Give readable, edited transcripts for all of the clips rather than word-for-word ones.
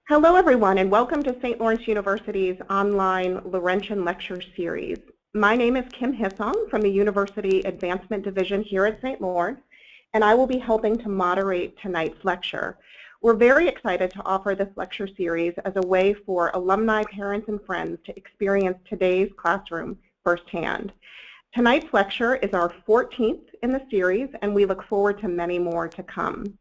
Hello everyone and welcome to St. Lawrence University's online Laurentian Lecture Series. My name is Kim Hissong from the University Advancement Division here at St. Lawrence, and I will be helping to moderate tonight's lecture. We're very excited to offer this lecture series as a way for alumni, parents, and friends to experience today's classroom firsthand. Tonight's lecture is our 14th in the series, and we look forward to many more to come.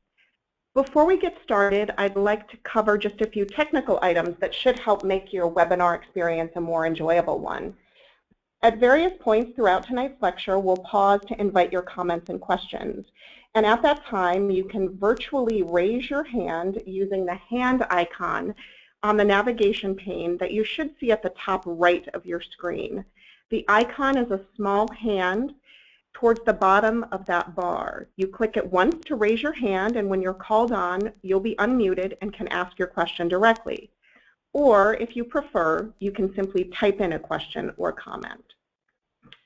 Before we get started, I'd like to cover just a few technical items that should help make your webinar experience a more enjoyable one. At various points throughout tonight's lecture, we'll pause to invite your comments and questions. And at that time, you can virtually raise your hand using the hand icon on the navigation pane that you should see at the top right of your screen. The icon is a small hand towards the bottom of that bar. You click it once to raise your hand, and when you're called on, you'll be unmuted and can ask your question directly. Or, if you prefer, you can simply type in a question or comment.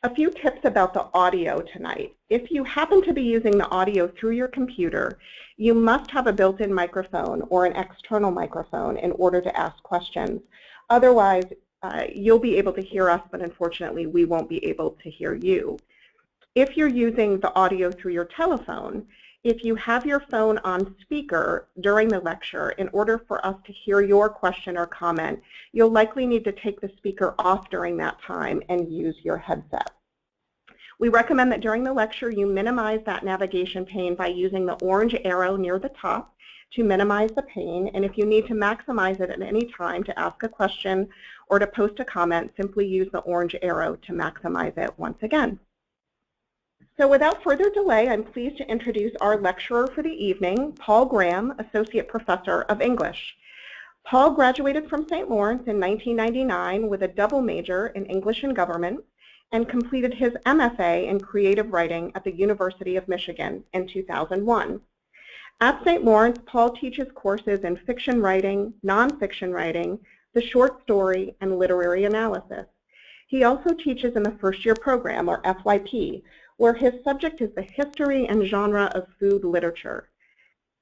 A few tips about the audio tonight. If you happen to be using the audio through your computer, you must have a built-in microphone or an external microphone in order to ask questions. Otherwise, you'll be able to hear us, but unfortunately, we won't be able to hear you. If you're using the audio through your telephone, if you have your phone on speaker during the lecture, in order for us to hear your question or comment, you'll likely need to take the speaker off during that time and use your headset. We recommend that during the lecture you minimize that navigation pane by using the orange arrow near the top to minimize the pane, and if you need to maximize it at any time to ask a question or to post a comment, simply use the orange arrow to maximize it once again. So without further delay, I'm pleased to introduce our lecturer for the evening, Paul Graham, Associate Professor of English. Paul graduated from St. Lawrence in 1999 with a double major in English and Government and completed his MFA in Creative Writing at the University of Michigan in 2001. At St. Lawrence, Paul teaches courses in fiction writing, nonfiction writing, the short story, and literary analysis. He also teaches in the first-year program, or FYP, where his subject is the history and genre of food literature.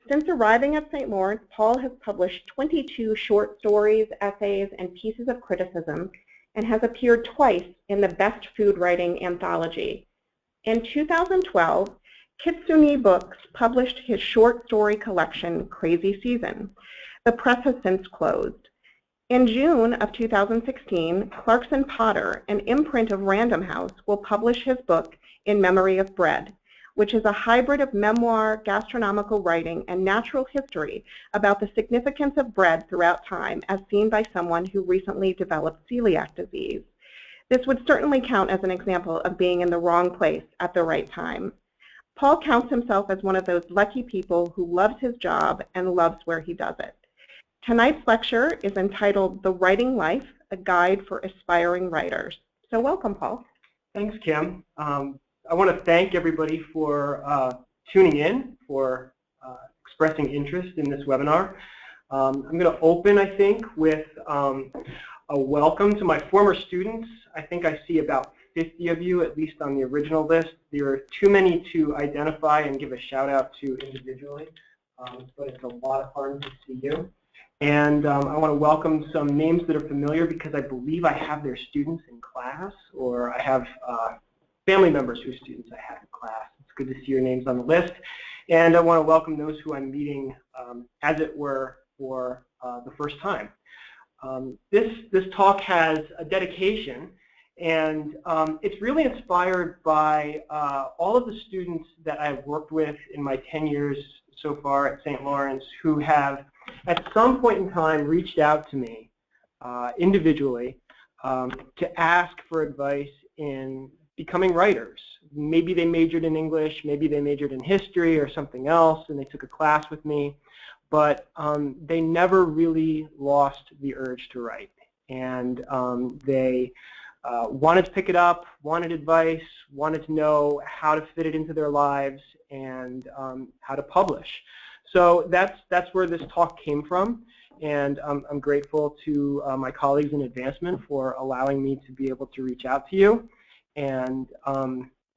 Since arriving at St. Lawrence, Paul has published 22 short stories, essays, and pieces of criticism, and has appeared twice in the Best Food Writing Anthology. In 2012, Kitsune Books published his short story collection, Crazy Season. The press has since closed. In June of 2016, Clarkson Potter, an imprint of Random House, will publish his book, In Memory of Bread, which is a hybrid of memoir, gastronomical writing, and natural history about the significance of bread throughout time as seen by someone who recently developed celiac disease. This would certainly count as an example of being in the wrong place at the right time. Paul counts himself as one of those lucky people who loves his job and loves where he does it. Tonight's lecture is entitled The Writing Life, a Guide for Aspiring Writers. So welcome, Paul. Thanks, Kim. I want to thank everybody for tuning in, for expressing interest in this webinar. I'm going to open, I think, with a welcome to my former students. I think I see about 50 of you, at least on the original list. There are too many to identify and give a shout out to individually, but it's a lot of fun to see you. And I want to welcome some names that are familiar because I believe I have their students in class, or I have family members whose students I have in class. It's good to see your names on the list. And I want to welcome those who I'm meeting, as it were, for the first time. This talk has a dedication, and it's really inspired by all of the students that I've worked with in my 10 years so far at St. Lawrence who have at some point in time reached out to me individually to ask for advice in becoming writers. Maybe they majored in English, maybe they majored in history or something else, and they took a class with me, but they never really lost the urge to write. And they wanted to pick it up, wanted advice, wanted to know how to fit it into their lives, and how to publish. So that's where this talk came from, and I'm grateful to my colleagues in Advancement for allowing me to be able to reach out to you. And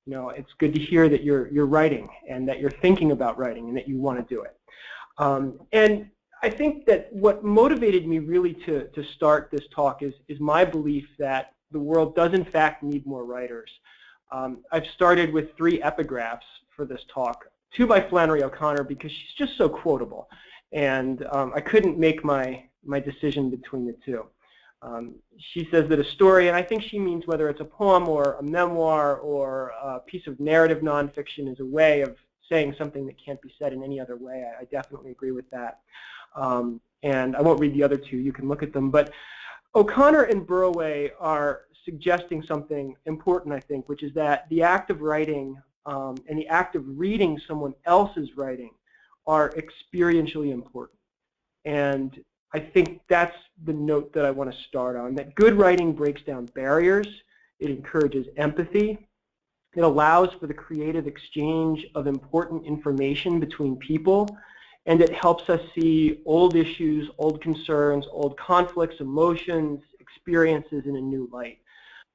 you know, it's good to hear that you're writing and that you're thinking about writing and that you want to do it. And I think that what motivated me really to start this talk is my belief that the world does in fact need more writers. I've started with 3 epigraphs for this talk, 2 by Flannery O'Connor because she's just so quotable, and I couldn't make my decision between the 2. She says that a story, and I think she means whether it's a poem or a memoir or a piece of narrative nonfiction, is a way of saying something that can't be said in any other way. I definitely agree with that. And I won't read the other 2. You can look at them. But O'Connor and Burroway are suggesting something important, I think, which is that the act of writing and the act of reading someone else's writing are experientially important. And I think that's the note that I want to start on, that good writing breaks down barriers, it encourages empathy, it allows for the creative exchange of important information between people, and it helps us see old issues, old concerns, old conflicts, emotions, experiences in a new light.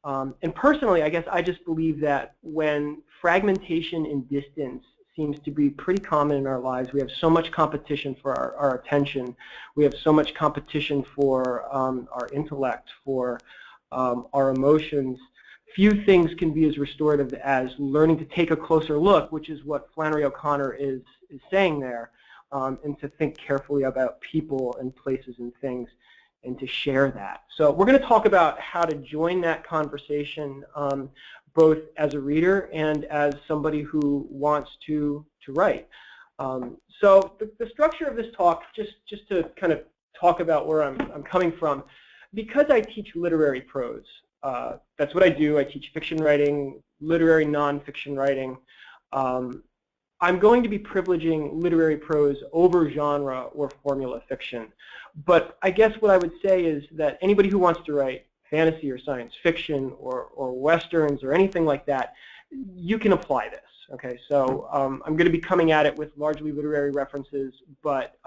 And personally, I guess I just believe that when fragmentation and distance seems to be pretty common in our lives, we have so much competition for our attention, we have so much competition for our intellect, for our emotions. Few things can be as restorative as learning to take a closer look, which is what Flannery O'Connor is saying there, and to think carefully about people and places and things, and to share that. So we're going to talk about how to join that conversation, both as a reader and as somebody who wants to write. So the structure of this talk, just to kind of talk about where I'm coming from, because I teach literary prose. That's what I do. I teach fiction writing, literary nonfiction writing. I'm going to be privileging literary prose over genre or formula fiction. But I guess what I would say is that anybody who wants to write fantasy or science fiction or westerns or anything like that, you can apply this. Okay, so I'm going to be coming at it with largely literary references, but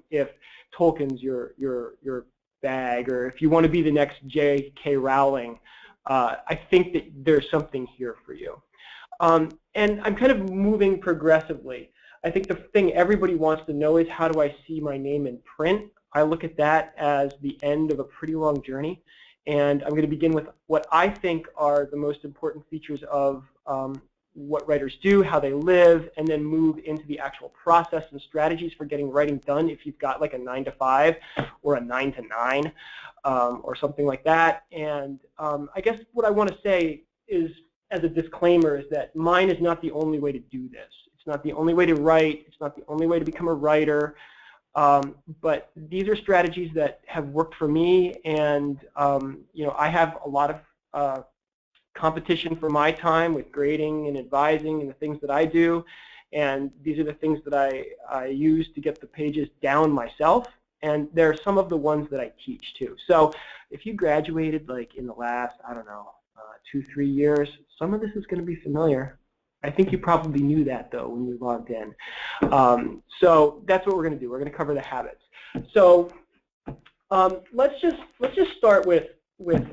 if Tolkien's your bag, or if you want to be the next J.K. Rowling, I think that there's something here for you. And I'm kind of moving progressively. I think the thing everybody wants to know is, how do I see my name in print? I look at that as the end of a pretty long journey. And I'm going to begin with what I think are the most important features of what writers do, how they live, and then move into the actual process and strategies for getting writing done if you've got like a 9-to-5 or a 9-to-9 or something like that. And I guess what I want to say is, as a disclaimer, is that mine is not the only way to do this. It's not the only way to write. It's not the only way to become a writer. But these are strategies that have worked for me, and you know, I have a lot of competition for my time with grading and advising and the things that I do, and these are the things that I use to get the pages down myself, and there are some of the ones that I teach too. So if you graduated like in the last, I don't know, 2-3 years, some of this is going to be familiar. I think you probably knew that though when you logged in. So that's what we're going to do. We're going to cover the habits. So let's just start with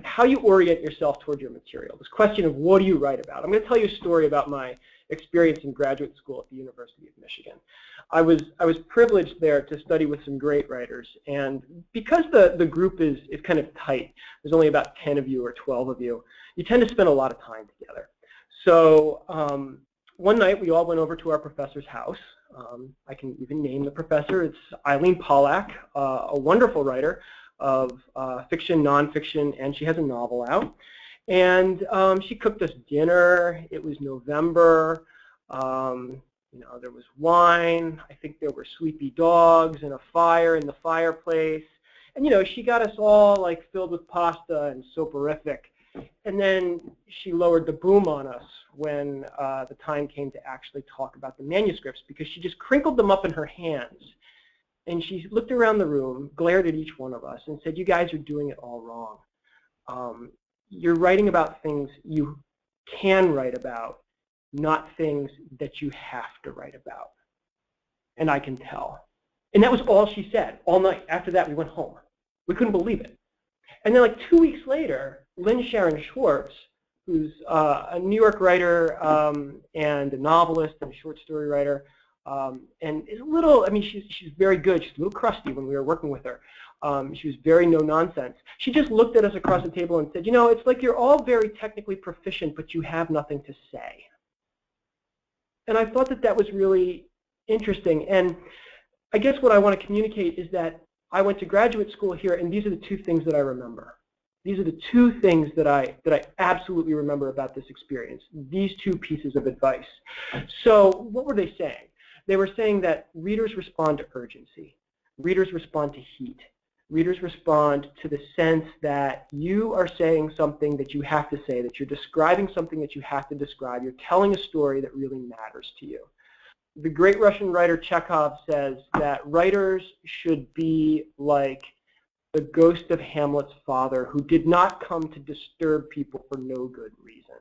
how you orient yourself toward your material. This question of what do you write about? I'm going to tell you a story about my experience in graduate school at the University of Michigan. I was privileged there to study with some great writers, and because the group is kind of tight, there's only about 10 of you or 12 of you, you tend to spend a lot of time together. So one night we all went over to our professor's house. I can even name the professor. It's Eileen Pollack, a wonderful writer of fiction, nonfiction, and she has a novel out. And she cooked us dinner. It was November. You know, there was wine. I think there were sleepy dogs and a fire in the fireplace. And you know, she got us all like filled with pasta and soporific. And then she lowered the boom on us when the time came to actually talk about the manuscripts, because she just crinkled them up in her hands. And she looked around the room, glared at each one of us, and said, "You guys are doing it all wrong. You're writing about things you can write about, not things that you have to write about." And I can tell. And that was all she said all night. After that, we went home. We couldn't believe it. And then like 2 weeks later, Lynn Sharon Schwartz, who's a New York writer and a novelist and a short story writer, and is a little, I mean, she's very good. She's a little crusty when we were working with her. She was very no-nonsense. She just looked at us across the table and said, you know, it's like you're all very technically proficient, but you have nothing to say. And I thought that that was really interesting. And I guess what I want to communicate is that I went to graduate school here, and these are the two things that I remember. These are the two things that I absolutely remember about this experience, these two pieces of advice. So what were they saying? They were saying that readers respond to urgency. Readers respond to heat. Readers respond to the sense that you are saying something that you have to say, that you're describing something that you have to describe. You're telling a story that really matters to you. The great Russian writer Chekhov says that writers should be like the ghost of Hamlet's father, who did not come to disturb people for no good reason.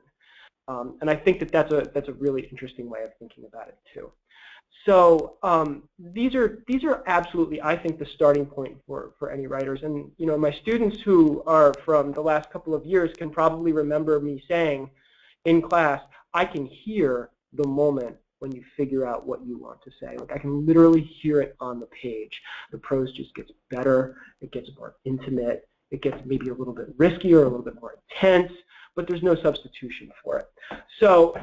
And I think that that's a really interesting way of thinking about it too. So these are absolutely, I think, the starting point for any writers. And you know, my students who are from the last couple of years can probably remember me saying in class, I can hear the moment when you figure out what you want to say. Like, I can literally hear it on the page. The prose just gets better, it gets more intimate, it gets maybe a little bit riskier, a little bit more intense, but there's no substitution for it. So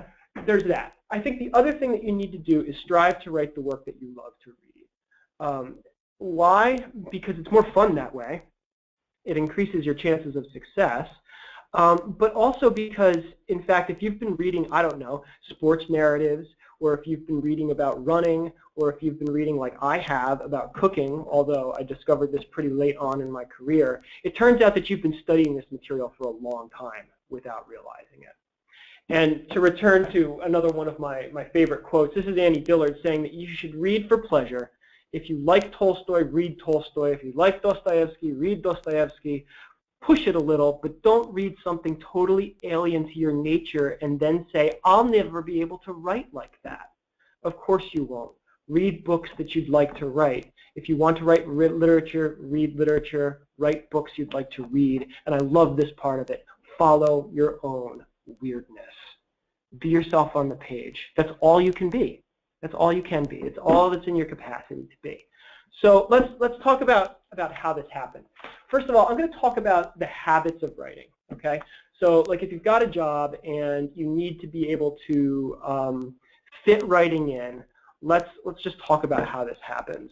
there's that. I think the other thing that you need to do is strive to write the work that you love to read. Why? Because it's more fun that way. It increases your chances of success. But also because, in fact, if you've been reading, I don't know, sports narratives, or if you've been reading about running, or if you've been reading like I have about cooking, although I discovered this pretty late on in my career, it turns out that you've been studying this material for a long time without realizing it. And to return to another one of my favorite quotes, this is Annie Dillard saying that you should read for pleasure. If you like Tolstoy, read Tolstoy. If you like Dostoevsky, read Dostoevsky. Push it a little, but don't read something totally alien to your nature and then say, I'll never be able to write like that. Of course you won't. Read books that you'd like to write. If you want to write literature, read literature. Write books you'd like to read. And I love this part of it. Follow your own weirdness. Be yourself on the page. That's all you can be. That's all you can be. It's all that's in your capacity to be. So let's talk about how this happened. First of all, I'm going to talk about the habits of writing. Okay, so like if you've got a job and you need to be able to fit writing in, let's just talk about how this happens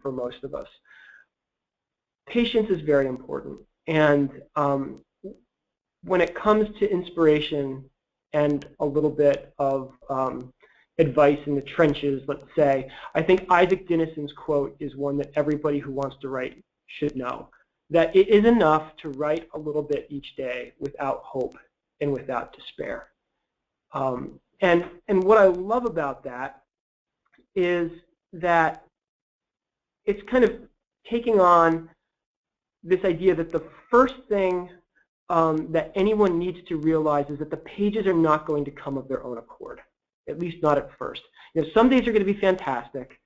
for most of us. Patience is very important, and when it comes to inspiration and a little bit of advice in the trenches, let's say, I think Isaac Denison's quote is one that everybody who wants to write should know, that it is enough to write a little bit each day without hope and without despair. And what I love about that is that it's kind of taking on this idea that the first thing that anyone needs to realize is that the pages are not going to come of their own accord. At least not at first. You know, some days are going to be fantastic.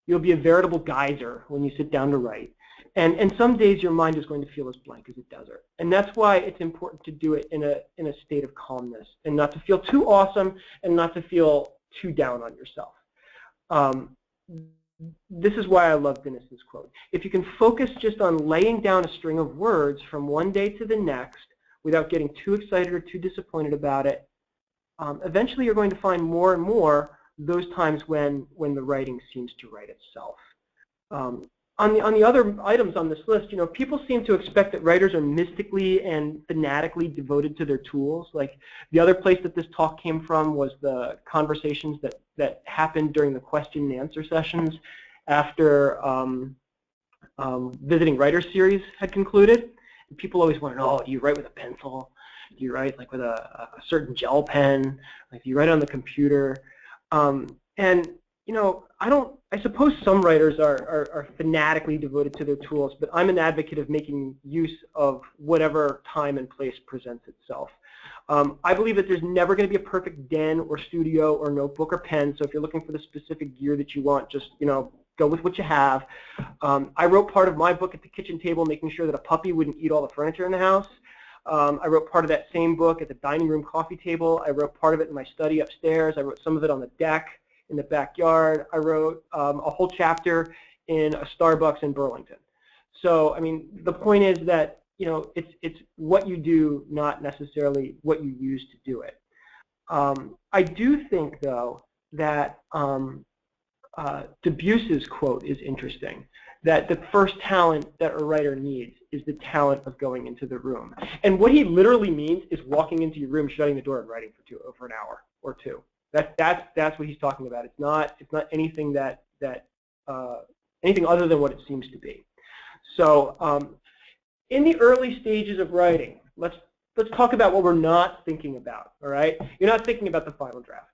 You'll be a veritable geyser when you sit down to write. And some days your mind is going to feel as blank as a desert. And that's why it's important to do it in a state of calmness and not to feel too awesome and not to feel too down on yourself. This is why I love Denison's quote. If you can focus just on laying down a string of words from one day to the next without getting too excited or too disappointed about it, eventually you're going to find more and more those times when the writing seems to write itself. On the other items on this list, you know, people seem to expect that writers are mystically and fanatically devoted to their tools. Like the other place that this talk came from was the conversations that happened during the question and answer sessions after Visiting Writers series had concluded. And people always want to know, oh, do you write with a pencil? Do you write like with a certain gel pen? Like do you write on the computer? And you know, I suppose some writers are fanatically devoted to their tools, but I'm an advocate of making use of whatever time and place presents itself. I believe that there's never going to be a perfect den or studio or notebook or pen, so if you're looking for the specific gear that you want, just, you know, go with what you have. I wrote part of my book at the kitchen table, making sure that a puppy wouldn't eat all the furniture in the house. I wrote part of that same book at the dining room coffee table. I wrote part of it in my study upstairs. I wrote some of it on the deck in the backyard. I wrote a whole chapter in a Starbucks in Burlington. So, I mean, the point is that, you know, it's what you do, not necessarily what you use to do it. I do think, though, that Dubus's quote is interesting, that the first talent that a writer needs is the talent of going into the room. And what he literally means is walking into your room, shutting the door, and writing for an hour or two. That's what he's talking about. It's not anything anything other than what it seems to be. So in the early stages of writing, let's talk about what we're not thinking about. All right, you're not thinking about the final draft.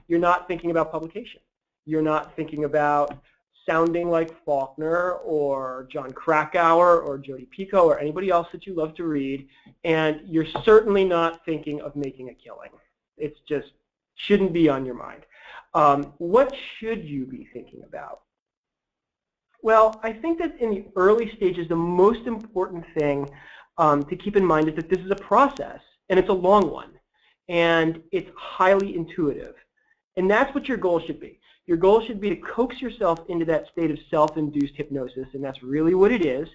You're not thinking about publication. You're not thinking about sounding like Faulkner or John Krakauer or Jodi Picoult or anybody else that you love to read, and you're certainly not thinking of making a killing. It's just shouldn't be on your mind. What should you be thinking about? Well, I think that in the early stages, the most important thing to keep in mind is that this is a process, and it's a long one, and it's highly intuitive. And that's what your goal should be. Your goal should be to coax yourself into that state of self-induced hypnosis, and that's really what it is,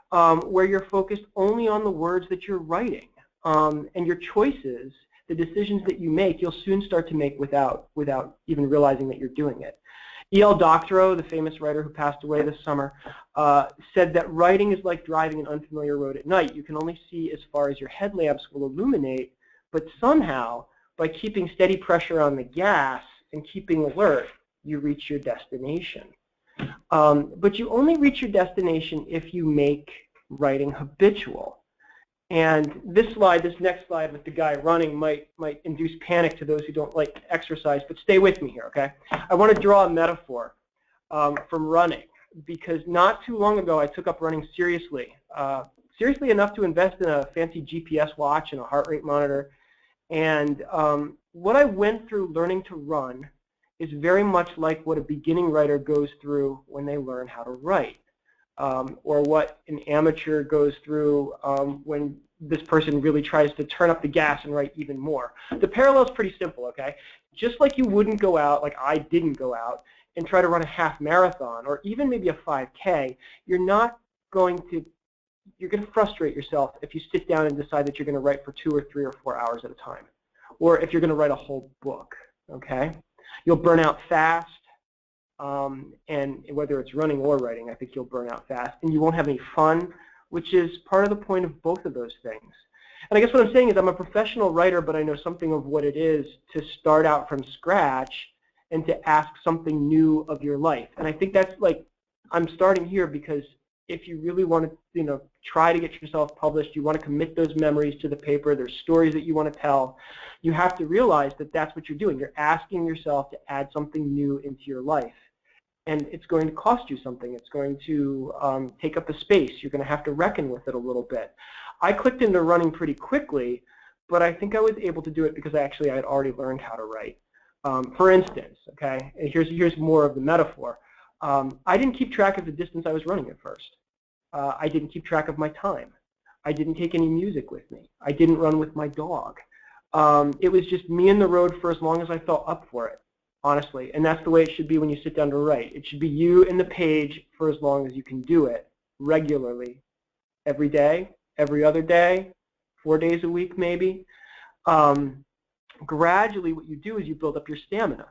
where you're focused only on the words that you're writing. And your choices, the decisions that you make, you'll soon start to make without even realizing that you're doing it. E.L. Doctorow, the famous writer who passed away this summer, said that writing is like driving an unfamiliar road at night. You can only see as far as your headlamps will illuminate, but somehow, by keeping steady pressure on the gas and keeping alert, you reach your destination. But you only reach your destination if you make writing habitual. And this next slide with the guy running might induce panic to those who don't like exercise, but stay with me here, okay? I want to draw a metaphor from running, because not too long ago I took up running seriously, seriously enough to invest in a fancy GPS watch and a heart rate monitor. And what I went through learning to run is very much like what a beginning writer goes through when they learn how to write, or what an amateur goes through when this person really tries to turn up the gas and write even more. The parallel is pretty simple, okay? Just like you wouldn't go out, like I didn't go out, and try to run a half marathon or even maybe a 5K, you're going to frustrate yourself if you sit down and decide that you're going to write for 2 or 3 or 4 hours at a time, or if you're going to write a whole book, okay? You'll burn out fast, and whether it's running or writing, I think you'll burn out fast, and you won't have any fun, which is part of the point of both of those things. And I guess what I'm saying is I'm a professional writer, but I know something of what it is to start out from scratch and to ask something new of your life. And I think that's like, I'm starting here because if you really want to, you know, try to get yourself published, you want to commit those memories to the paper, there's stories that you want to tell, you have to realize that that's what you're doing. You're asking yourself to add something new into your life. And it's going to cost you something. It's going to take up a space. You're going to have to reckon with it a little bit. I clicked into running pretty quickly, but I think I was able to do it because I had already learned how to write. For instance, okay, and here's more of the metaphor. I didn't keep track of the distance I was running at first. I didn't keep track of my time. I didn't take any music with me. I didn't run with my dog. It was just me in the road for as long as I felt up for it, honestly. And that's the way it should be when you sit down to write. It should be you and the page for as long as you can do it regularly, every day, every other day, 4 days a week maybe. Gradually what you do is you build up your stamina.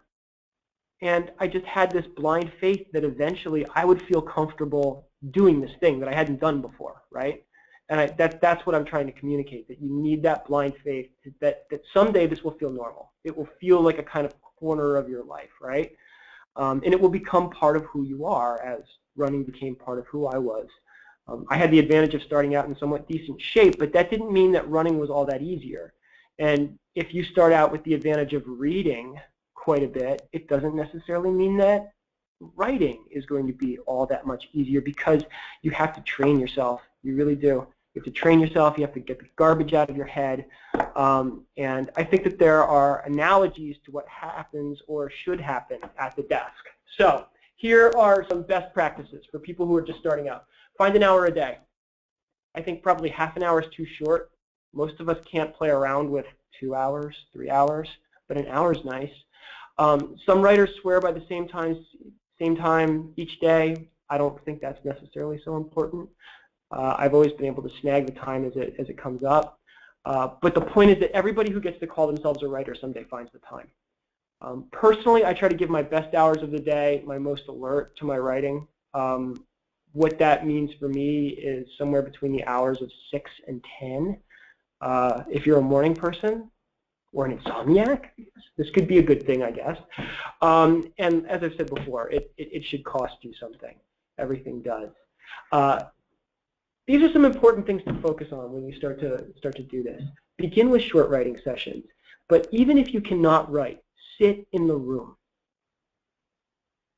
And I just had this blind faith that eventually I would feel comfortable doing this thing that I hadn't done before, right? And that's what I'm trying to communicate, that you need that blind faith that someday this will feel normal. It will feel like a kind of corner of your life, right? And it will become part of who you are, as running became part of who I was. I had the advantage of starting out in somewhat decent shape, but that didn't mean that running was all that easier. And if you start out with the advantage of reading quite a bit, it doesn't necessarily mean that writing is going to be all that much easier, because you have to train yourself. You really do. You have to train yourself. You have to get the garbage out of your head. And I think that there are analogies to what happens or should happen at the desk. So here are some best practices for people who are just starting out. Find an hour a day. I think probably half an hour is too short. Most of us can't play around with 2 hours, 3 hours, but an hour is nice. Some writers swear by the same time each day. I don't think that's necessarily so important. I've always been able to snag the time as it comes up. But the point is that everybody who gets to call themselves a writer someday finds the time. Personally, I try to give my best hours of the day, my most alert to my writing. What that means for me is somewhere between the hours of 6 and 10. If you're a morning person or an insomniac, this could be a good thing, I guess. And as I've said before, it should cost you something. Everything does. These are some important things to focus on when you start to do this. Begin with short writing sessions. But even if you cannot write, sit in the room.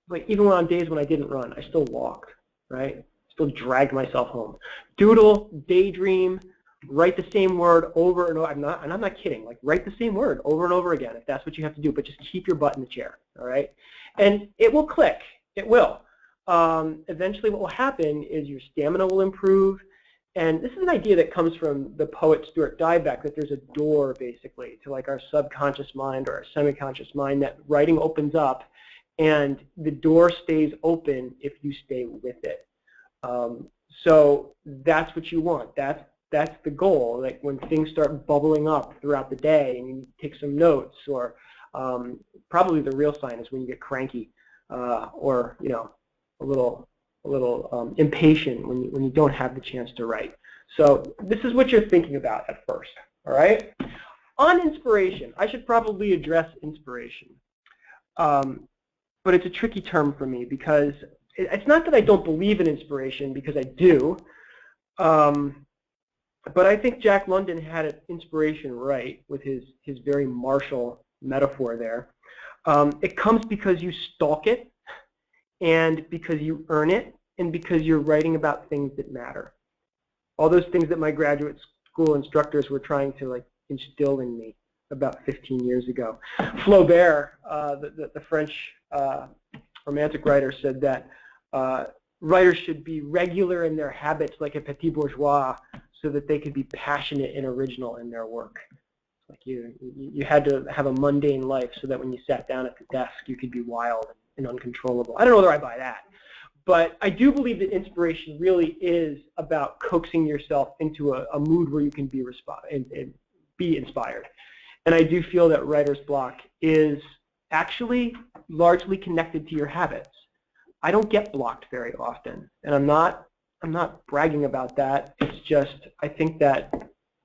Like even on days when I didn't run, I still walked, right? Still dragged myself home. Doodle, daydream, write the same word over and over. I'm not kidding. Like write the same word over and over again if that's what you have to do. But just keep your butt in the chair, all right? And it will click. It will. Eventually, what will happen is your stamina will improve. And this is an idea that comes from the poet Stuart Dybek, that there's a door, basically, to like our subconscious mind or our semi-conscious mind that writing opens up, and the door stays open if you stay with it. So that's what you want. That's the goal. Like when things start bubbling up throughout the day, and you take some notes, or probably the real sign is when you get cranky, or a little impatient when you don't have the chance to write. So this is what you're thinking about at first, all right? On inspiration, I should probably address inspiration. But it's a tricky term for me because it's not that I don't believe in inspiration, because I do. But I think Jack London had an inspiration right with his very martial metaphor there. It comes because you stalk it, and because you earn it, and because you're writing about things that matter. All those things that my graduate school instructors were trying to like instill in me about 15 years ago. Flaubert, the French romantic writer, said that writers should be regular in their habits like a petit bourgeois, so that they could be passionate and original in their work. Like you had to have a mundane life so that when you sat down at the desk, you could be wild and uncontrollable. I don't know whether I buy that, but I do believe that inspiration really is about coaxing yourself into a mood where you can be inspired. And I do feel that writer's block is actually largely connected to your habits. I don't get blocked very often, and I'm not bragging about that. It's just I think that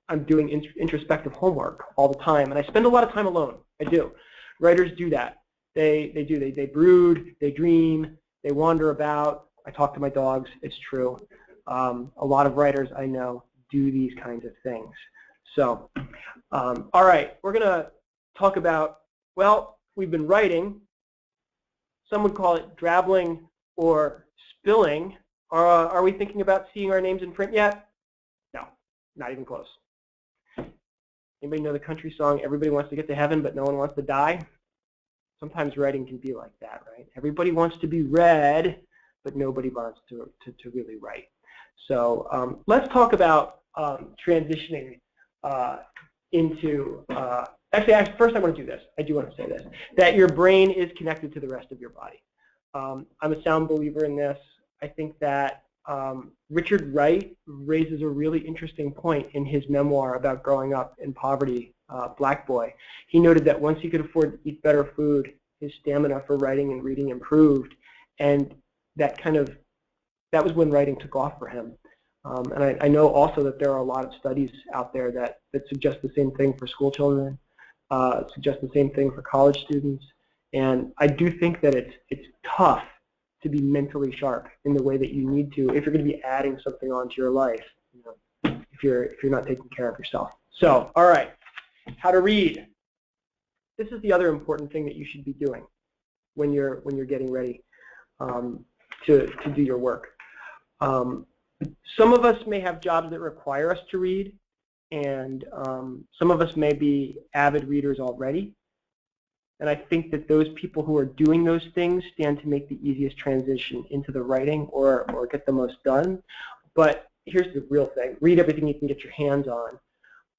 I'm doing introspective homework all the time, and I spend a lot of time alone. I do. Writers do that. They brood, they dream, they wander about. I talk to my dogs. It's true. A lot of writers I know do these kinds of things. So, all right, we're going to talk about, well, we've been writing. Some would call it drabbling or spilling. Are we thinking about seeing our names in print yet? No, not even close. Anybody know the country song, "Everybody wants to get to heaven, but no one wants to die"? Sometimes writing can be like that, right? Everybody wants to be read, but nobody wants to really write. So let's talk about transitioning into, actually, first I want to do this. I do want to say this, that your brain is connected to the rest of your body. I'm a sound believer in this. I think that Richard Wright raises a really interesting point in his memoir about growing up in poverty, Black Boy. He noted that once he could afford to eat better food, his stamina for writing and reading improved, and that was when writing took off for him. And I know also that there are a lot of studies out there that suggest the same thing for school children, suggest the same thing for college students, and I do think that it's tough to be mentally sharp in the way that you need to if you're going to be adding something onto your life, if you're not taking care of yourself. So, all right, how to read. This is the other important thing that you should be doing when you're getting ready to do your work. Some of us may have jobs that require us to read, and some of us may be avid readers already. And I think that those people who are doing those things stand to make the easiest transition into the writing or get the most done. But here's the real thing. Read everything you can get your hands on.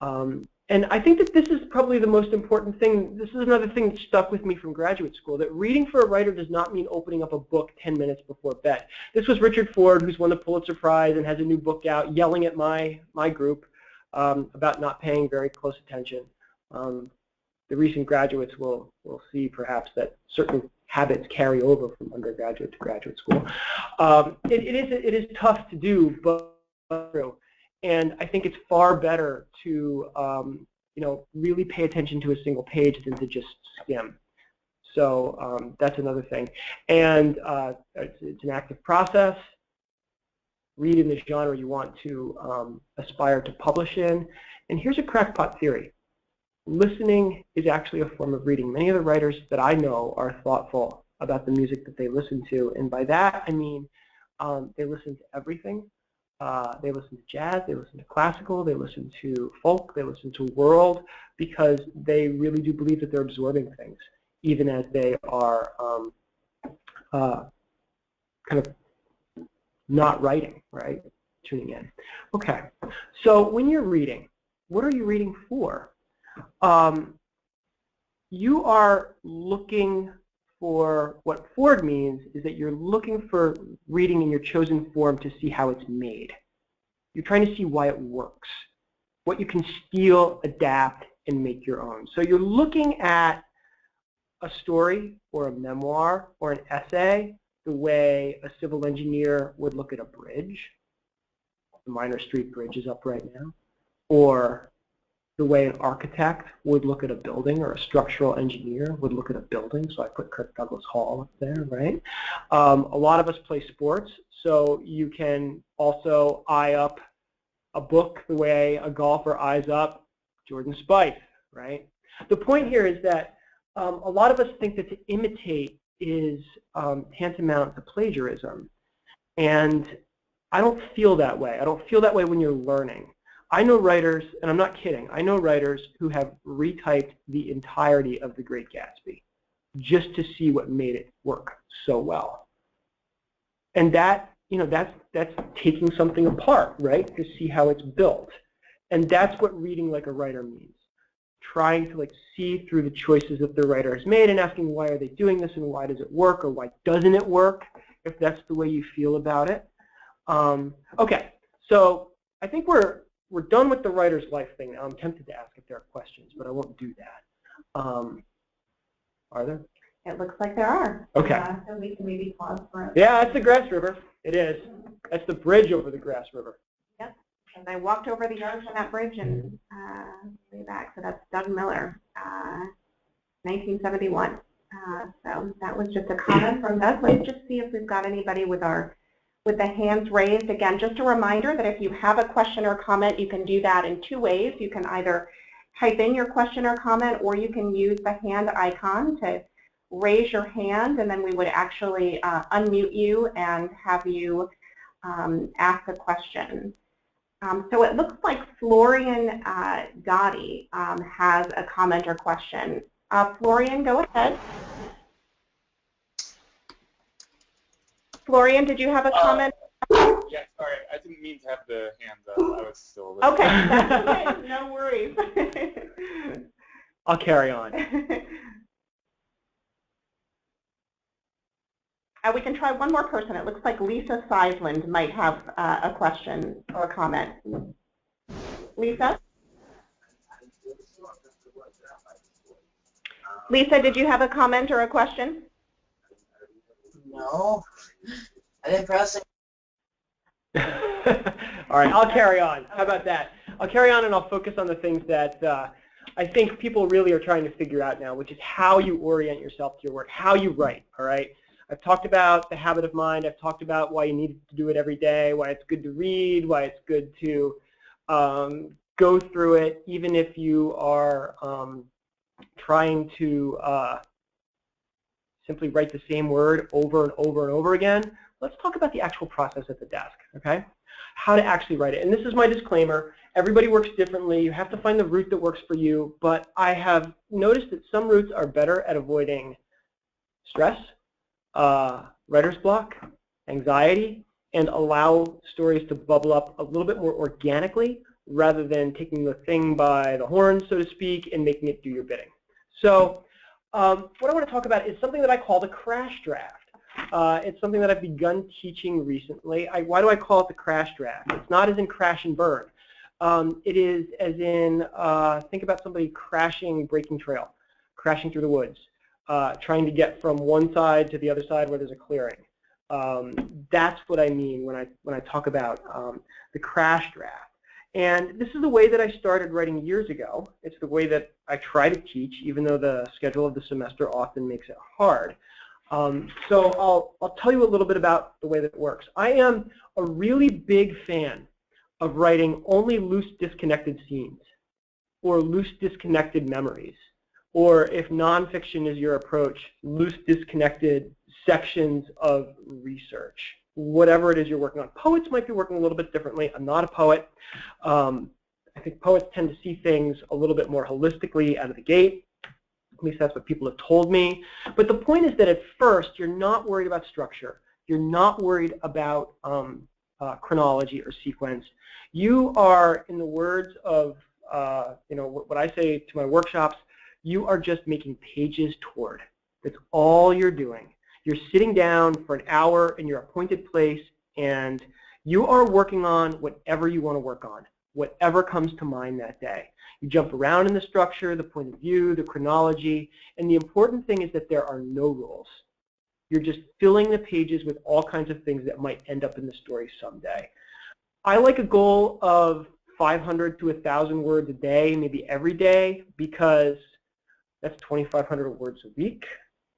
And I think that this is probably the most important thing. This is another thing that stuck with me from graduate school, that reading for a writer does not mean opening up a book 10 minutes before bed. This was Richard Ford, who's won the Pulitzer Prize and has a new book out, yelling at my group about not paying very close attention. The recent graduates will see perhaps that certain habits carry over from undergraduate to graduate school. It is tough to do, but true. And I think it's far better to really pay attention to a single page than to just skim. So that's another thing. And it's an active process. Read in the genre you want to aspire to publish in. And here's a crackpot theory. Listening is actually a form of reading. Many of the writers that I know are thoughtful about the music that they listen to. And by that, I mean they listen to everything. They listen to jazz, they listen to classical, they listen to folk, they listen to world, because they really do believe that they're absorbing things, even as they are kind of not writing, right? Tuning in. Okay, so when you're reading, what are you reading for? You are looking for, what Ford means is that you're looking for reading in your chosen form to see how it's made. You're trying to see why it works, what you can steal, adapt, and make your own. So you're looking at a story or a memoir or an essay the way a civil engineer would look at a bridge. The Minor Street Bridge is up right now. Or the way an architect would look at a building, or a structural engineer would look at a building. So I put Kirk Douglas Hall up there, right? A lot of us play sports, so you can also eye up a book the way a golfer eyes up Jordan Spieth, right? The point here is that a lot of us think that to imitate is tantamount to plagiarism. And I don't feel that way. I don't feel that way when you're learning. I know writers, and I'm not kidding, I know writers who have retyped the entirety of The Great Gatsby just to see what made it work so well. And that, that's taking something apart, right, to see how it's built. And that's what reading like a writer means. Trying to see through the choices that the writer has made and asking why are they doing this and why does it work or why doesn't it work, if that's the way you feel about it. Okay, so I think we're done with the writer's life thing now. I'm tempted to ask if there are questions, but I won't do that. Are there? It looks like there are. Okay. So we can maybe pause for it. Yeah, that's the Grass River. It is. That's the bridge over the Grass River. Yep. And I walked over the yards on that bridge and way back. So that's Doug Miller, 1971. So that was just a comment from Doug. Let's just see if we've got anybody with the hands raised. Again, just a reminder that if you have a question or comment, you can do that in two ways. You can either type in your question or comment, or you can use the hand icon to raise your hand, and then we would actually unmute you and have you ask a question. So it looks like Florian Gotti has a comment or question. Florian, go ahead. Florian, did you have a comment? Yeah, sorry, I didn't mean to have the hand up. I was still there. Okay, that's okay. No worries. I'll carry on. We can try one more person. It looks like Lisa Seisland might have a question or a comment. Lisa? Lisa, did you have a comment or a question? No, I didn't press it. All right, I'll carry on. How about that? I'll carry on and I'll focus on the things that I think people really are trying to figure out now, which is how you orient yourself to your work, how you write, all right? I've talked about the habit of mind. I've talked about why you need to do it every day, why it's good to read, why it's good to go through it, even if you are trying to simply write the same word over and over and over again. Let's talk about the actual process at the desk, okay? How to actually write it. And this is my disclaimer. Everybody works differently. You have to find the route that works for you. But I have noticed that some routes are better at avoiding stress, writer's block, anxiety, and allow stories to bubble up a little bit more organically rather than taking the thing by the horns, so to speak, and making it do your bidding. So what I want to talk about is something that I call the crash draft. It's something that I've begun teaching recently. Why do I call it the crash draft? It's not as in crash and burn. It is as in, think about somebody crashing, breaking trail, crashing through the woods, trying to get from one side to the other side where there's a clearing. That's what I mean when I talk about the crash draft. And this is the way that I started writing years ago. It's the way that I try to teach, even though the schedule of the semester often makes it hard. So I'll tell you a little bit about the way that it works. I am a really big fan of writing only loose disconnected scenes or loose disconnected memories, or if nonfiction is your approach, loose disconnected sections of research, whatever it is you're working on. Poets might be working a little bit differently. I'm not a poet. I think poets tend to see things a little bit more holistically out of the gate. At least that's what people have told me. But the point is that at first, you're not worried about structure. You're not worried about chronology or sequence. You are, in the words of what I say to my workshops, you are just making pages toward. That's all you're doing. You're sitting down for an hour in your appointed place, and you are working on whatever you want to work on, whatever comes to mind that day. You jump around in the structure, the point of view, the chronology, and the important thing is that there are no rules. You're just filling the pages with all kinds of things that might end up in the story someday. I like a goal of 500 to 1,000 words a day, maybe every day, because that's 2,500 words a week,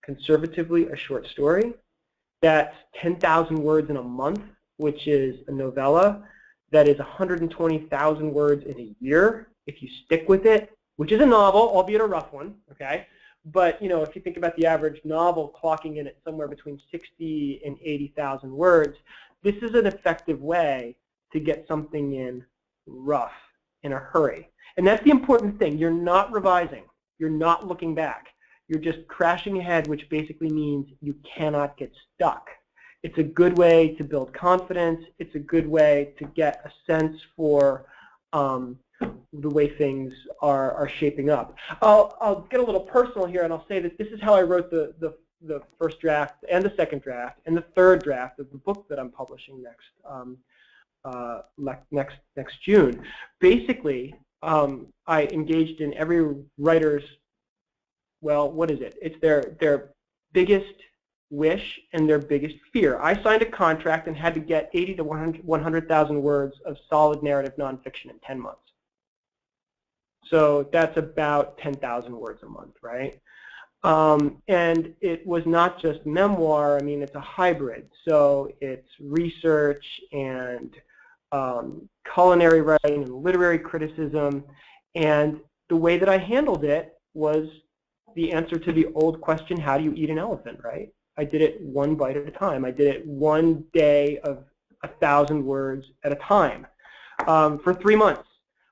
conservatively a short story. That's 10,000 words in a month, which is a novella. That is 120,000 words in a year, if you stick with it, which is a novel, albeit a rough one, okay? But, if you think about the average novel clocking in at somewhere between 60 and 80,000 words, this is an effective way to get something in rough, in a hurry. And that's the important thing. You're not revising. You're not looking back. You're just crashing ahead, which basically means you cannot get stuck. It's a good way to build confidence. It's a good way to get a sense for the way things are shaping up. I'll get a little personal here, and I'll say that this is how I wrote the first draft and the second draft and the third draft of the book that I'm publishing next June. Basically, I engaged in every writer's, well, what is it? It's their biggest wish and their biggest fear. I signed a contract and had to get 80 to 100,000 words of solid narrative nonfiction in 10 months. So that's about 10,000 words a month, right? And it was not just memoir. I mean, it's a hybrid. So it's research and culinary writing and literary criticism. And the way that I handled it was the answer to the old question, how do you eat an elephant, right? I did it one bite at a time. I did it one day of 1,000 words at a time for 3 months.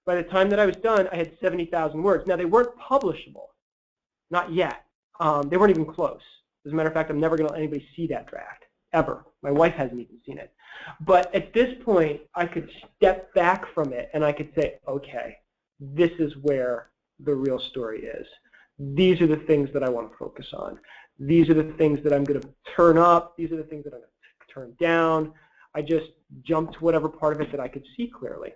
By the time that I was done, I had 70,000 words. Now, they weren't publishable, not yet. They weren't even close. As a matter of fact, I'm never going to let anybody see that draft, ever. My wife hasn't even seen it. But at this point, I could step back from it, and I could say, okay, this is where the real story is. These are the things that I want to focus on. These are the things that I'm going to turn up. These are the things that I'm going to turn down. I just jumped to whatever part of it that I could see clearly.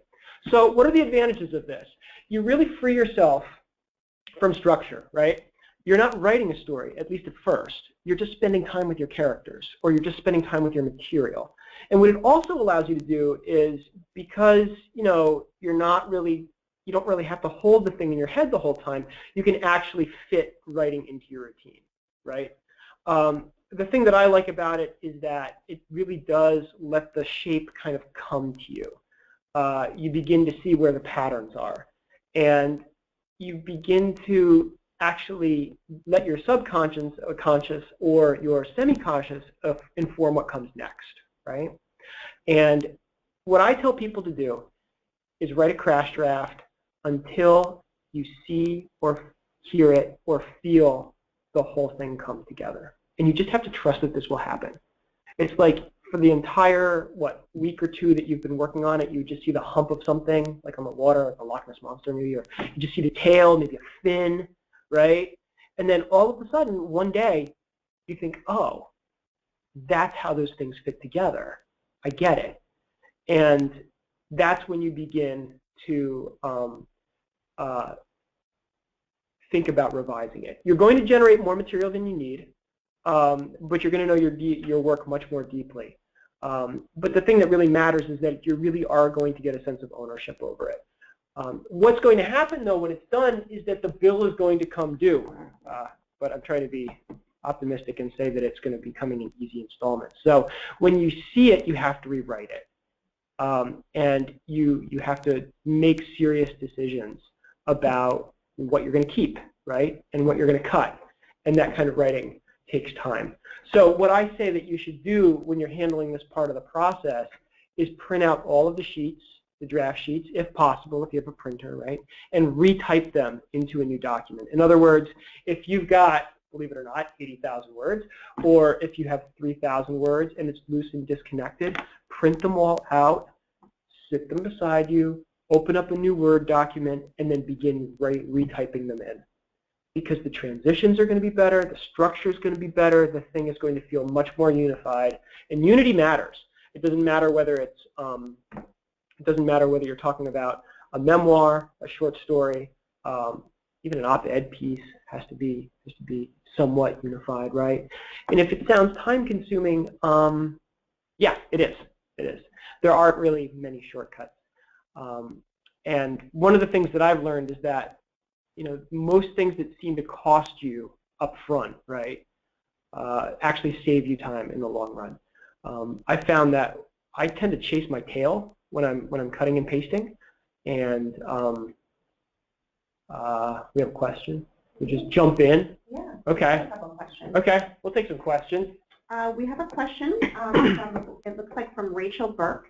So what are the advantages of this? You really free yourself from structure, right? You're not writing a story, at least at first. You're just spending time with your characters, or you're just spending time with your material. And what it also allows you to do is, because you don't really have to hold the thing in your head the whole time, you can actually fit writing into your routine, right? The thing that I like about it is that it really does let the shape kind of come to you. You begin to see where the patterns are, and you begin to actually let your subconscious, conscious, or your semi-conscious inform what comes next, right? And what I tell people to do is write a crash draft until you see or hear it or feel the whole thing come together. And you just have to trust that this will happen. It's like for the entire, week or two that you've been working on it, you just see the hump of something, like on the water, like a Loch Ness Monster maybe, or you just see the tail, maybe a fin, right? And then all of a sudden, one day, you think, oh, that's how those things fit together. I get it. And that's when you begin to think about revising it. You're going to generate more material than you need, but you're going to know your work much more deeply. But the thing that really matters is that you really are going to get a sense of ownership over it. What's going to happen, though, when it's done is that the bill is going to come due. But I'm trying to be optimistic and say that it's going to be coming in easy installments. So when you see it, you have to rewrite it. And you have to make serious decisions about what you're going to keep, right, and what you're going to cut. And that kind of writing takes time. So what I say that you should do when you're handling this part of the process is print out all of the sheets, the draft sheets, if possible, if you have a printer, right, and retype them into a new document. In other words, if you've got, believe it or not, 80,000 words, or if you have 3,000 words and it's loose and disconnected, print them all out, sit them beside you, open up a new Word document, and then begin retyping them in. Because the transitions are going to be better, the structure is going to be better, the thing is going to feel much more unified, and unity matters. It doesn't matter whether it's you're talking about a memoir, a short story, even an op-ed piece has to be somewhat unified, right? And if it sounds time-consuming, yeah, it is. It is. There aren't really many shortcuts. And one of the things that I've learned is that, most things that seem to cost you up front, right, actually save you time in the long run. I found that I tend to chase my tail when I'm cutting and pasting, and we have a question. We just jump in. Yeah. Okay. I have a question. Okay. We'll take some questions. We have a question it looks like from Rachel Burke.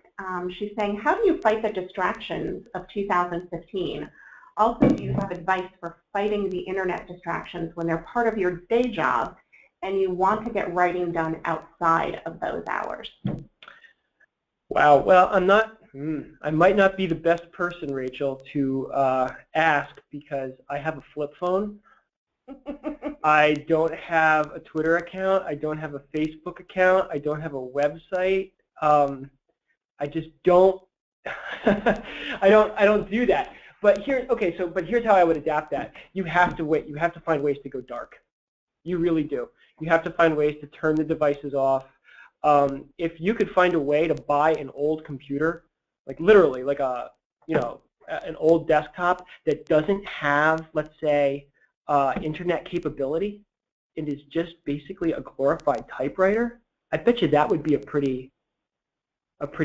She's saying, how do you fight the distractions of 2015? Also, do you have advice for fighting the internet distractions when they're part of your day job and you want to get writing done outside of those hours? Wow. Well, I might not be the best person, Rachel, to ask because I have a flip phone. I don't have a Twitter account. I don't have a Facebook account. I don't have a website. I just don't. I don't do that. But here's how I would adapt that. You have to wait. You have to find ways to go dark. You really do. You have to find ways to turn the devices off. If you could find a way to buy an old computer, like literally, like an old desktop that doesn't have, let's say, internet capability, and is just basically a glorified typewriter, I bet you that would be a pretty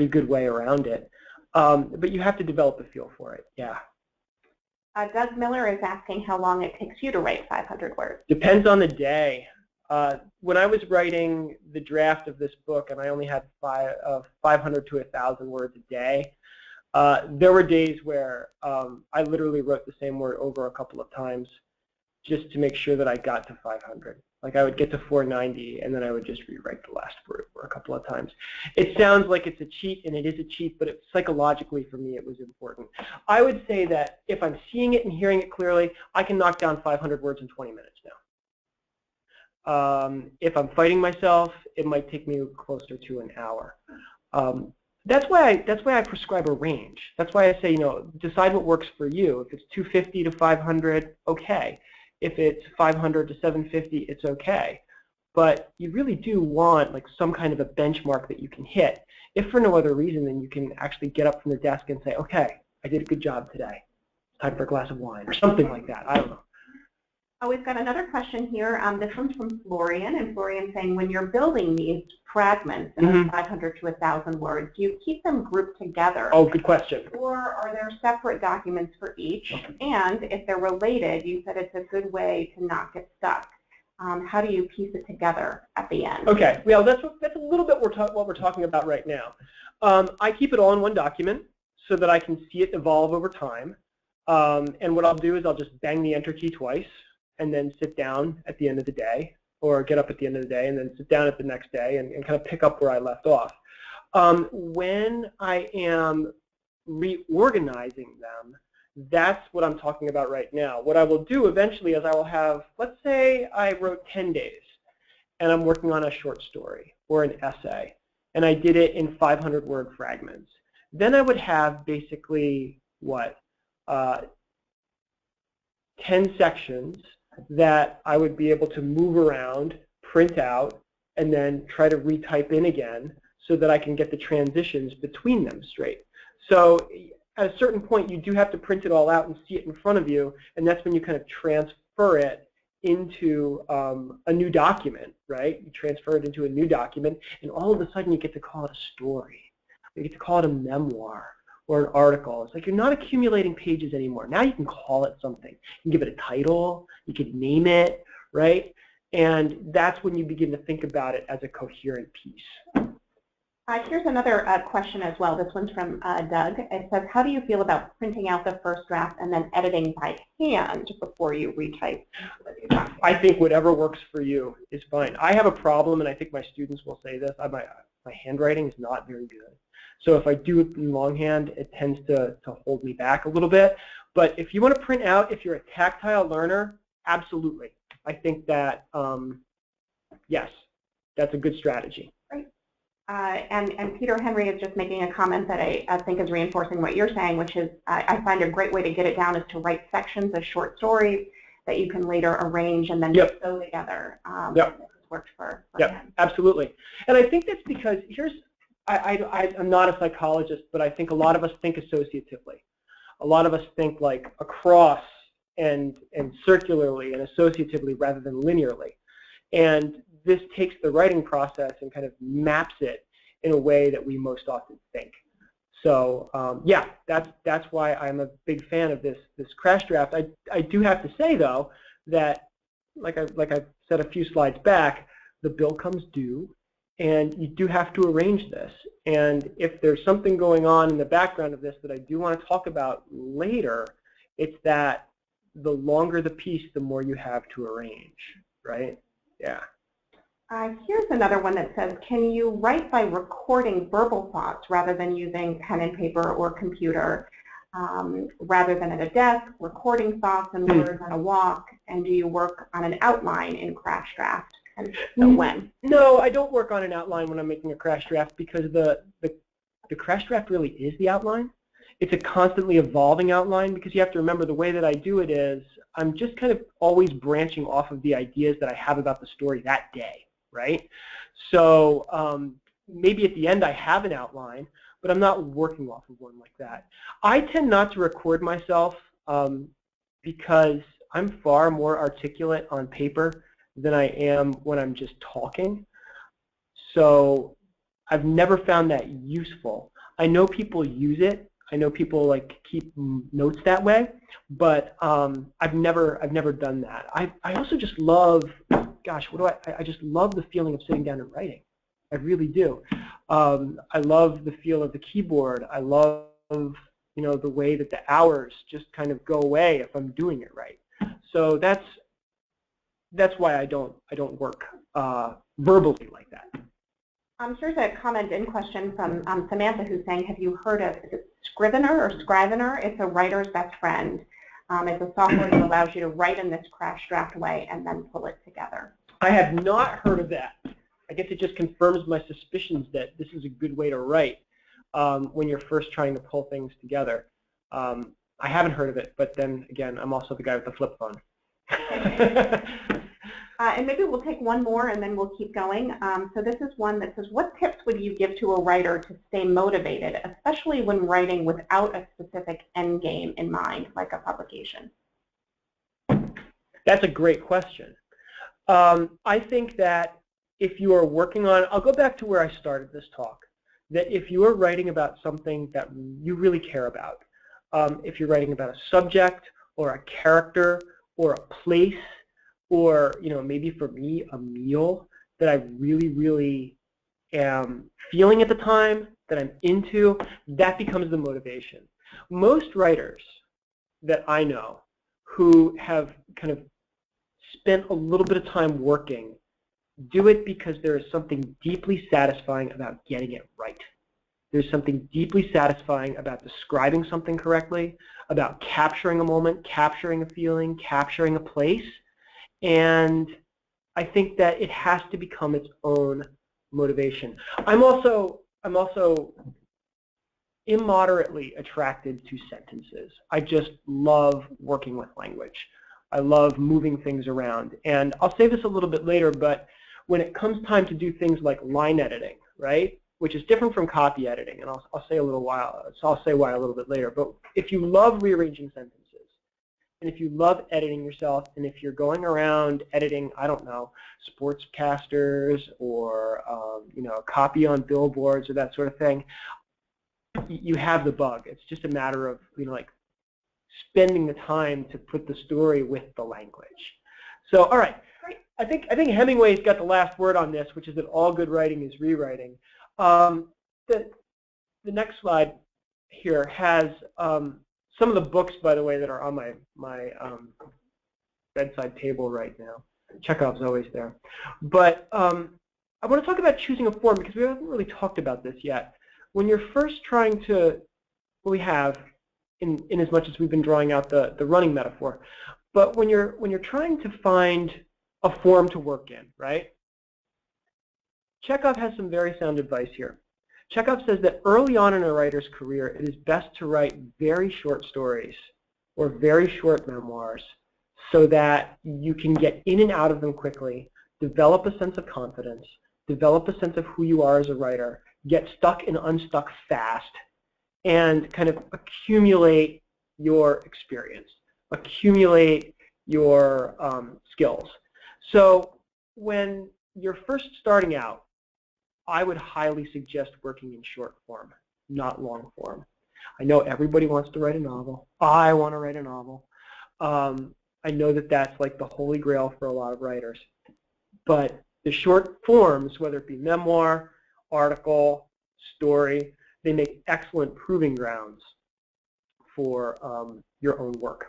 good way around it. But you have to develop a feel for it. Yeah. Doug Miller is asking how long it takes you to write 500 words. Depends on the day. When I was writing the draft of this book, and I only had 500 to 1,000 words a day, there were days where I literally wrote the same word over a couple of times just to make sure that I got to 500. Like I would get to 490, and then I would just rewrite the last word for a couple of times. It sounds like it's a cheat, and it is a cheat, but psychologically for me it was important. I would say that if I'm seeing it and hearing it clearly, I can knock down 500 words in 20 minutes now. If I'm fighting myself, it might take me closer to an hour. That's why I prescribe a range. That's why I say, decide what works for you. If it's 250 to 500, okay. If it's 500 to 750, it's okay. But you really do want like some kind of a benchmark that you can hit. If for no other reason, then you can actually get up from the desk and say, okay, I did a good job today. Time for a glass of wine or something like that. I don't know. Oh, we've got another question here. This one's from Florian, and Florian's saying, when you're building these fragments in 500 to 1,000 words, do you keep them grouped together? Oh, good question. Or are there separate documents for each? Okay. And if they're related, you said it's a good way to not get stuck. How do you piece it together at the end? Okay, well, that's a little bit what we're talking about right now. I keep it all in one document so that I can see it evolve over time. And what I'll do is I'll just bang the enter key twice, and then sit down at the end of the day, or get up at the end of the day and then sit down at the next day and kind of pick up where I left off. When I am reorganizing them, that's what I'm talking about right now. What I will do eventually is I will have, let's say I wrote 10 days and I'm working on a short story or an essay, and I did it in 500-word fragments. Then I would have basically, what, 10 sections that I would be able to move around, print out, and then try to retype in again so that I can get the transitions between them straight. So at a certain point, you do have to print it all out and see it in front of you, and that's when you kind of transfer it into a new document, right? You transfer it into a new document, and all of a sudden you get to call it a story. You get to call it a memoir or an article. It's like you're not accumulating pages anymore. Now you can call it something. You can give it a title. You can name it, right? And that's when you begin to think about it as a coherent piece. Here's another question as well. This one's from Doug. It says, how do you feel about printing out the first draft and then editing by hand before you retype? I think whatever works for you is fine. I have a problem, and I think my students will say this. My handwriting is not very good. So if I do it in longhand, it tends to hold me back a little bit. But if you want to print out, if you're a tactile learner, absolutely. I think that, yes, that's a good strategy. Great. And Peter Henry is just making a comment that I think is reinforcing what you're saying, which is I find a great way to get it down is to write sections of short stories that you can later arrange and then sew together. This worked for him. Absolutely. And I think that's because I'm not a psychologist, but I think a lot of us think associatively. A lot of us think like across and circularly and associatively rather than linearly. And this takes the writing process and kind of maps it in a way that we most often think. So yeah, that's why I'm a big fan of this crash draft. I do have to say though that like I said a few slides back, the bill comes due, and you do have to arrange this. And if there's something going on in the background of this that I do want to talk about later, it's that the longer the piece, the more you have to arrange, right? Yeah. Here's another one that says, can you write by recording verbal thoughts rather than using pen and paper or computer, rather than at a desk, recording thoughts and words on a walk, and do you work on an outline in crash draft? And so when? No, I don't work on an outline when I'm making a crash draft because the crash draft really is the outline. It's a constantly evolving outline because you have to remember the way that I do it is I'm just kind of always branching off of the ideas that I have about the story that day, right? So maybe at the end I have an outline, but I'm not working off of one like that. I tend not to record myself because I'm far more articulate on paper than I am when I'm just talking. So I've never found that useful. I know people use it. I know people like keep notes that way, but I've never done that. I also just love, gosh, I just love the feeling of sitting down and writing. I really do. I love the feel of the keyboard. I love, you know, the way that the hours just kind of go away if I'm doing it right. So that's why I don't work verbally like that. Here's a comment in question from Samantha who's saying, have you heard of Scrivener or Scrivener? It's a writer's best friend. It's a software that allows you to write in this crash draft way and then pull it together. I have not heard of that. I guess it just confirms my suspicions that this is a good way to write when you're first trying to pull things together. I haven't heard of it, but then again, I'm also the guy with the flip phone. And maybe we'll take one more and then we'll keep going. So this is one that says, what tips would you give to a writer to stay motivated, especially when writing without a specific end game in mind, like a publication? That's a great question. I think that if you are working on, I'll go back to where I started this talk, that if you are writing about something that you really care about, if you're writing about a subject or a character or a place, or, you know, maybe for me, a meal that I really, really am feeling at the time, that I'm into, that becomes the motivation. Most writers that I know who have kind of spent a little bit of time working do it because there is something deeply satisfying about getting it right. There's something deeply satisfying about describing something correctly, about capturing a moment, capturing a feeling, capturing a place, and I think that it has to become its own motivation. I'm also immoderately attracted to sentences. I just love working with language. I love moving things around. And I'll say this a little bit later, but when it comes time to do things like line editing, right, which is different from copy editing, and I'll say a little while, so I'll say why a little bit later, but if you love rearranging sentences, and if you love editing yourself, and if you're going around editing, I don't know, sportscasters or you know, copy on billboards or that sort of thing, you have the bug. It's just a matter of, you know, like spending the time to put the story with the language. So, all right, I think Hemingway's got the last word on this, which is that all good writing is rewriting. The next slide here has some of the books, by the way, that are on my bedside table right now. Chekhov's always there. But I want to talk about choosing a form because we haven't really talked about this yet. When you're first trying to, well, we have, in as much as we've been drawing out the running metaphor, but when you're trying to find a form to work in, right? Chekhov has some very sound advice here. Chekhov says that early on in a writer's career, it is best to write very short stories or very short memoirs so that you can get in and out of them quickly, develop a sense of confidence, develop a sense of who you are as a writer, get stuck and unstuck fast, and kind of accumulate your experience, accumulate your skills. So when you're first starting out, I would highly suggest working in short form, not long form. I know everybody wants to write a novel. I want to write a novel. I know that that's like the holy grail for a lot of writers. But the short forms, whether it be memoir, article, story, they make excellent proving grounds for your own work.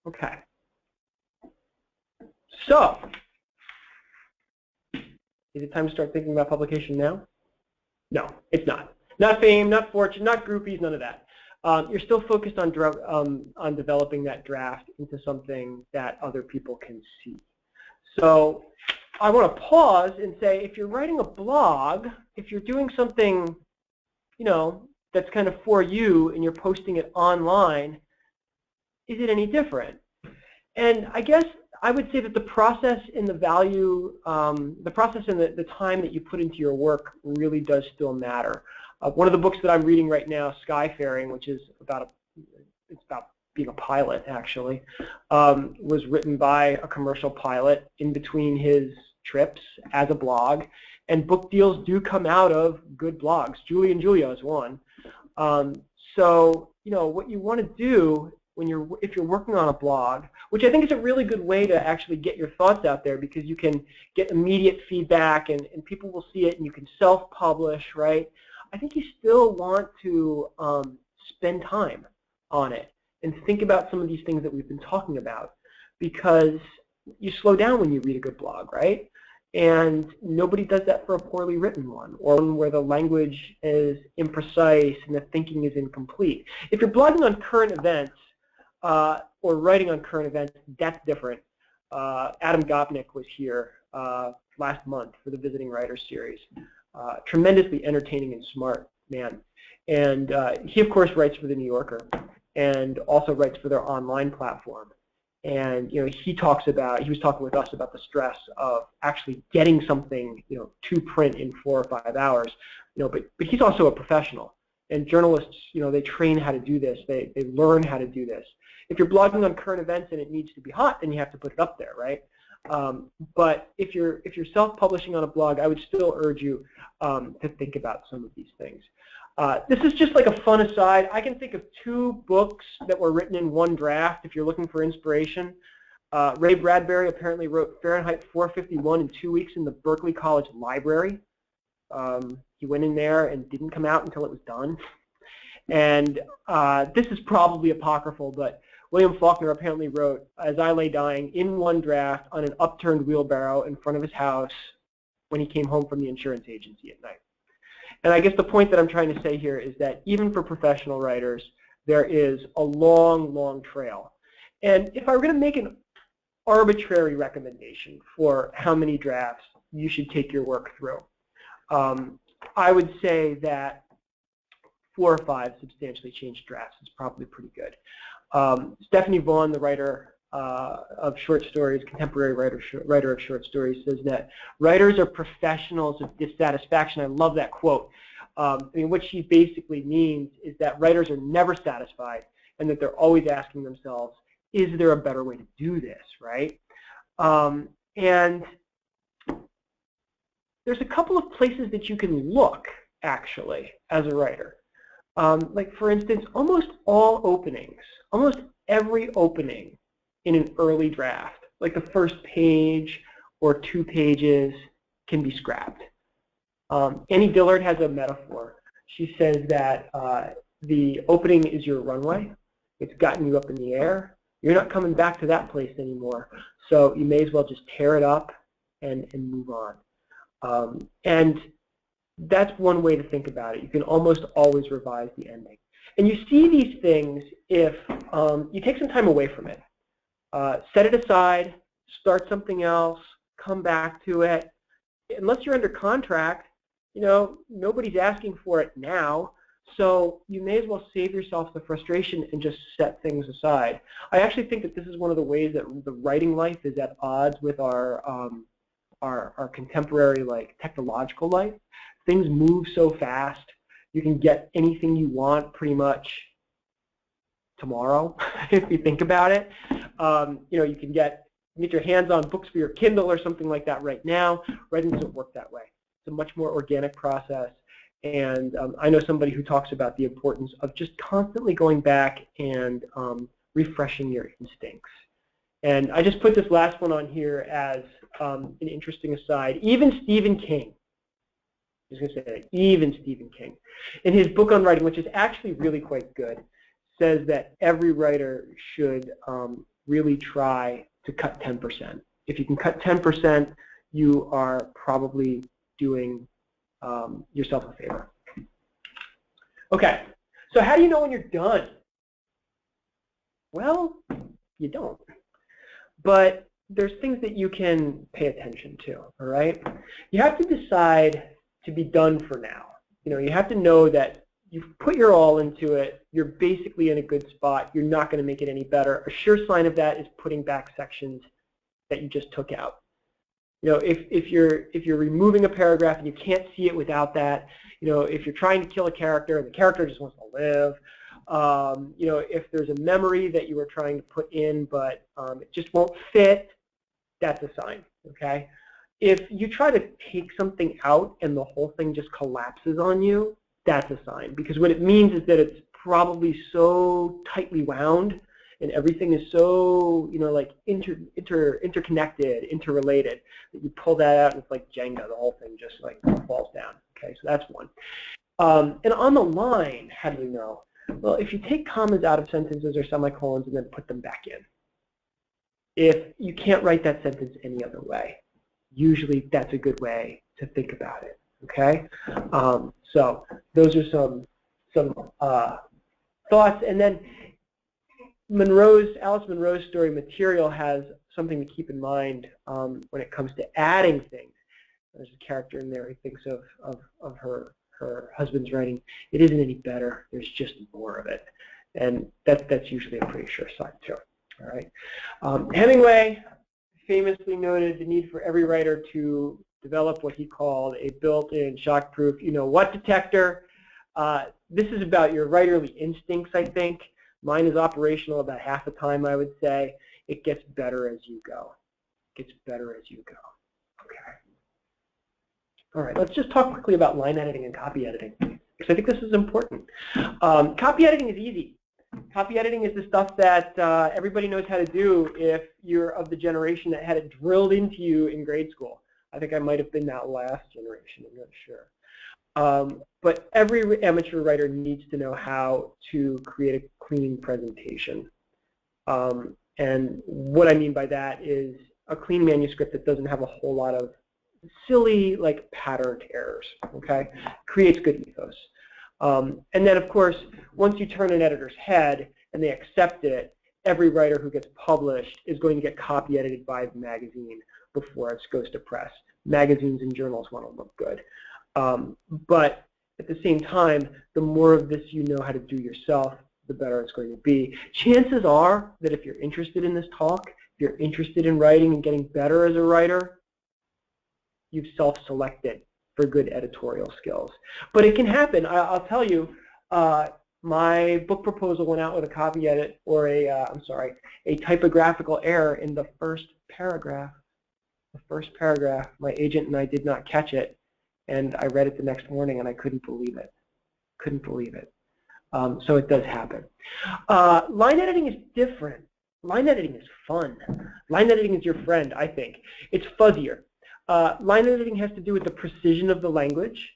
Okay. So, is it time to start thinking about publication now? No, it's not. Not fame, not fortune, not groupies, none of that. You're still focused on developing that draft into something that other people can see. So I want to pause and say, if you're writing a blog, if you're doing something, you know, that's kind of for you and you're posting it online, is it any different? And I guess I would say that the process and the value, the process and the time that you put into your work really does still matter. One of the books that I'm reading right now, Skyfaring, which is about being a pilot actually, was written by a commercial pilot in between his trips as a blog, and book deals do come out of good blogs. Julie and Julia is one. So you know what you want to do if you're working on a blog, which I think is a really good way to actually get your thoughts out there, because you can get immediate feedback and people will see it and you can self-publish, right? I think you still want to spend time on it and think about some of these things that we've been talking about, because you slow down when you read a good blog, right? And nobody does that for a poorly written one, or one where the language is imprecise and the thinking is incomplete. If you're blogging on current events or writing on current events, that's different. Adam Gopnik was here last month for the Visiting Writers Series. Tremendously entertaining and smart man. And he, of course, writes for The New Yorker and also writes for their online platform. And you know, he was talking with us about the stress of actually getting something, you know, to print in 4 or 5 hours. You know, but he's also a professional. And journalists, you know, they train how to do this. They learn how to do this. If you're blogging on current events and it needs to be hot, then you have to put it up there, right? But if you're self-publishing on a blog, I would still urge you to think about some of these things. This is just like a fun aside. I can think of 2 books that were written in one draft if you're looking for inspiration. Ray Bradbury apparently wrote Fahrenheit 451 in 2 weeks in the Berkeley College library. He went in there and didn't come out until it was done. And this is probably apocryphal, but William Faulkner apparently wrote As I Lay Dying in one draft on an upturned wheelbarrow in front of his house when he came home from the insurance agency at night. And I guess the point that I'm trying to say here is that even for professional writers, there is a long, long trail. And if I were going to make an arbitrary recommendation for how many drafts you should take your work through, I would say that 4 or 5 substantially changed drafts is probably pretty good. Stephanie Vaughn, the writer of short stories, contemporary writer of short stories, says that writers are professionals of dissatisfaction. I love that quote. I mean, what she basically means is that writers are never satisfied and that they're always asking themselves, is there a better way to do this, right? And there's a couple of places that you can look, actually, as a writer. Like, for instance, almost all openings, almost every opening in an early draft, like the first page or 2 pages, can be scrapped. Annie Dillard has a metaphor. She says that the opening is your runway. It's gotten you up in the air. You're not coming back to that place anymore. So you may as well just tear it up and move on. And that's one way to think about it. You can almost always revise the ending. And you see these things if you take some time away from it. Set it aside, start something else, come back to it. Unless you're under contract, you know, nobody's asking for it now, so you may as well save yourself the frustration and just set things aside. I actually think that this is one of the ways that the writing life is at odds with our contemporary, like, technological life. Things move so fast. You can get anything you want pretty much tomorrow, if you think about it. You know, you can get your hands on books for your Kindle or something like that right now. Writing doesn't work that way. It's a much more organic process. And I know somebody who talks about the importance of just constantly going back and refreshing your instincts. And I just put this last one on here as an interesting aside. Even Stephen King, I was going to say that, even Stephen King, in his book on writing, which is actually really quite good, says that every writer should really try to cut 10%. If you can cut 10%, you are probably doing yourself a favor. Okay, so how do you know when you're done? Well, you don't. But there's things that you can pay attention to, all right? You have to decide to be done for now. You know, you have to know that you've put your all into it. You're basically in a good spot. You're not going to make it any better. A sure sign of that is putting back sections that you just took out. You know, if you're removing a paragraph and you can't see it without that, you know, if you're trying to kill a character and the character just wants to live, you know, if there's a memory that you were trying to put in but it just won't fit, that's a sign, okay? If you try to take something out and the whole thing just collapses on you, that's a sign, because what it means is that it's probably so tightly wound and everything is so, you know, like interconnected, interrelated, that you pull that out and it's like Jenga, the whole thing just like falls down. Okay, so that's one. And on the line, how do you know? Well, if you take commas out of sentences or semicolons and then put them back in, if you can't write that sentence any other way, usually that's a good way to think about it. Okay, so those are some thoughts, and then Alice Munro's story Material has something to keep in mind when it comes to adding things. There's a character in there who thinks of her husband's writing. It isn't any better. There's just more of it, and that's usually a pretty sure sign too. All right. Hemingway famously noted the need for every writer to develop what he called a built-in shock-proof, you know what, detector. This is about your writerly instincts, I think. Mine is operational about half the time, I would say. It gets better as you go. It gets better as you go. Okay. All right, let's just talk quickly about line editing and copy editing, because I think this is important. Copy editing is easy. Copy editing is the stuff that everybody knows how to do if you're of the generation that had it drilled into you in grade school. I think I might have been that last generation, I'm not sure. But every amateur writer needs to know how to create a clean presentation. And what I mean by that is a clean manuscript that doesn't have a whole lot of silly, like patterned errors, okay? Creates good ethos. And then, of course, once you turn an editor's head and they accept it, every writer who gets published is going to get copy edited by the magazine before it goes to press. Magazines and journals want to look good. But at the same time, the more of this you know how to do yourself, the better it's going to be. Chances are that if you're interested in this talk, if you're interested in writing and getting better as a writer, you've self-selected for good editorial skills. But it can happen. I'll tell you, my book proposal went out with a copy edit or a typographical error in the first paragraph. The first paragraph, my agent and I did not catch it, and I read it the next morning and I couldn't believe it. Couldn't believe it. So it does happen. Line editing is different. Line editing is fun. Line editing is your friend, I think. It's fuzzier. Line editing has to do with the precision of the language.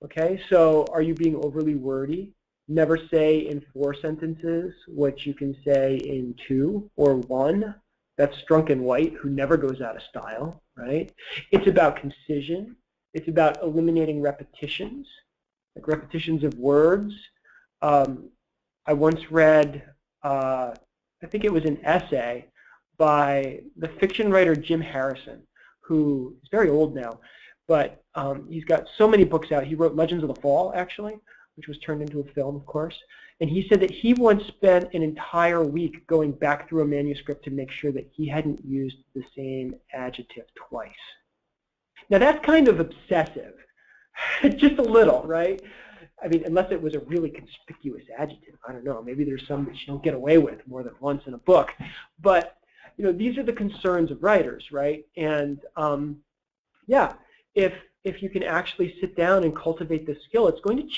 Okay, so are you being overly wordy? Never say in 4 sentences what you can say in 2 or 1. That's Strunk and White, who never goes out of style, right? It's about concision. It's about eliminating repetitions, like repetitions of words. I once read, I think it was an essay by the fiction writer Jim Harrison, who is very old now, but he's got so many books out. He wrote Legends of the Fall, actually, which was turned into a film, of course. And he said that he once spent an entire week going back through a manuscript to make sure that he hadn't used the same adjective twice. Now that's kind of obsessive, just a little, right? I mean, unless it was a really conspicuous adjective. I don't know. Maybe there's some that you don't get away with more than once in a book. But you know, these are the concerns of writers, right? And yeah, if you can actually sit down and cultivate this skill, it's going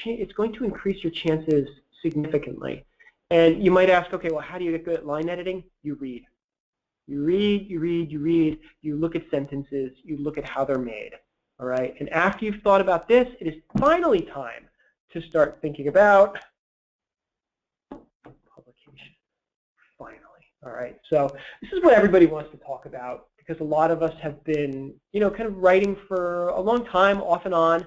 to increase your chances significantly. And you might ask, okay, well, how do you get good at line editing? You read. You read, you read, you read, you look at sentences, you look at how they're made, all right? And after you've thought about this, it is finally time to start thinking about publication, finally, all right? So this is what everybody wants to talk about because a lot of us have been, you know, kind of writing for a long time, off and on.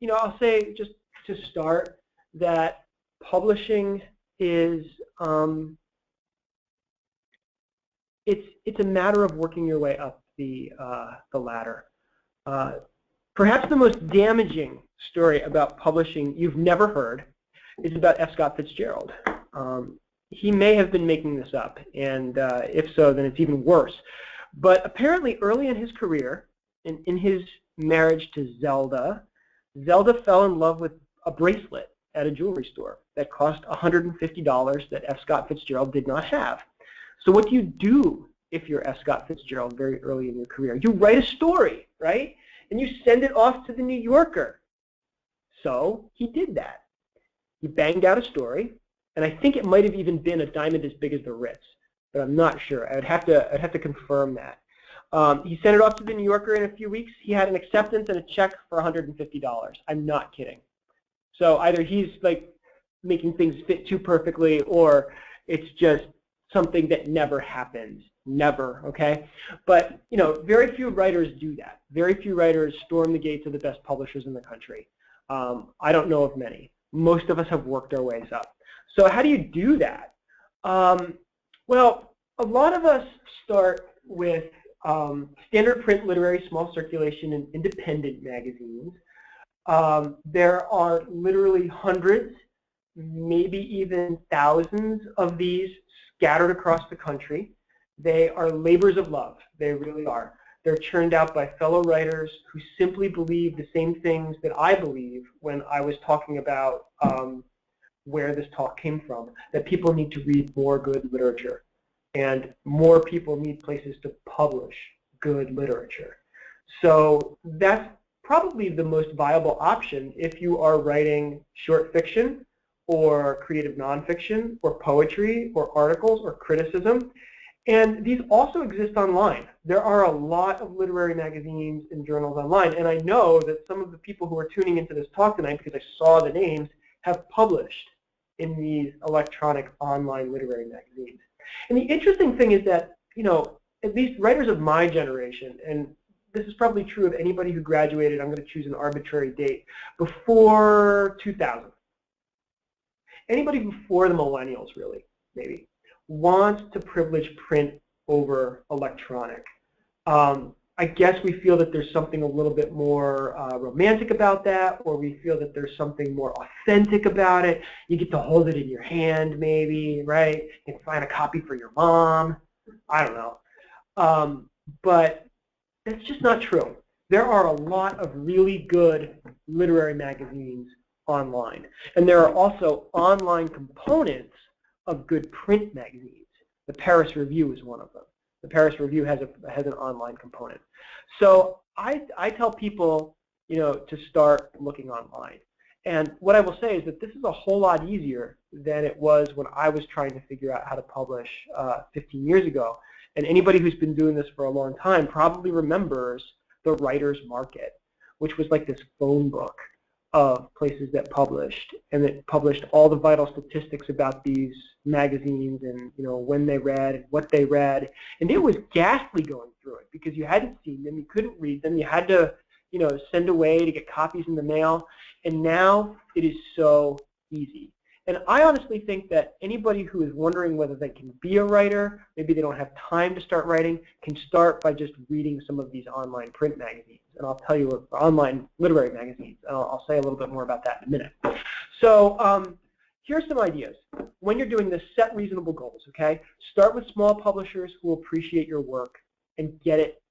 You know, I'll say just to start that publishing is, it's a matter of working your way up the ladder. Perhaps the most damaging story about publishing you've never heard is about F. Scott Fitzgerald. He may have been making this up, and if so, then it's even worse. But apparently early in his career, in his marriage to Zelda, Zelda fell in love with a bracelet at a jewelry store that cost $150 that F. Scott Fitzgerald did not have. So what do you do if you're F. Scott Fitzgerald very early in your career? You write a story, right? And you send it off to the New Yorker. So he did that. He banged out a story, and I think it might have even been a diamond as big as the Ritz, but I'm not sure. I'd have to confirm that. He sent it off to the New Yorker in a few weeks. He had an acceptance and a check for $150. I'm not kidding. So either he's like making things fit too perfectly, or it's just something that never happens. Never, okay? But, you know, very few writers do that. Very few writers storm the gates of the best publishers in the country. I don't know of many. Most of us have worked our ways up. So how do you do that? Well, a lot of us start with standard print literary small circulation and independent magazines. There are literally hundreds, maybe even thousands of these scattered across the country. They are labors of love. They really are. They're churned out by fellow writers who simply believe the same things that I believe when I was talking about where this talk came from, that people need to read more good literature, and more people need places to publish good literature. So that's probably the most viable option if you are writing short fiction or creative nonfiction or poetry or articles or criticism. And these also exist online. There are a lot of literary magazines and journals online, and I know that some of the people who are tuning into this talk tonight, because I saw the names, have published in these electronic online literary magazines. And the interesting thing is that, you know, at least writers of my generation, and this is probably true of anybody who graduated, I'm going to choose an arbitrary date, before 2000. Anybody before the millennials, really, maybe, wants to privilege print over electronic. I guess we feel that there's something a little bit more romantic about that, or we feel that there's something more authentic about it. You get to hold it in your hand, maybe, right? You can find a copy for your mom. I don't know. But that's just not true. There are a lot of really good literary magazines online. And there are also online components of good print magazines. The Paris Review is one of them. The Paris Review has an online component. So I tell people, to start looking online. And what I will say is that this is a whole lot easier than it was when I was trying to figure out how to publish 15 years ago. And anybody who's been doing this for a long time probably remembers the Writer's Market, which was like this phone book of places that published, and it published all the vital statistics about these magazines and when they read and what they read. And it was ghastly going through it because you hadn't seen them, you couldn't read them, you had to send away to get copies in the mail. And now it is so easy. And I honestly think that anybody who is wondering whether they can be a writer, maybe they don't have time to start writing, can start by just reading some of these online print magazines. And I'll tell you what, online literary magazines, and I'll say a little bit more about that in a minute. So here's some ideas. When you're doing this, set reasonable goals, okay? Start with small publishers who will appreciate your work and get it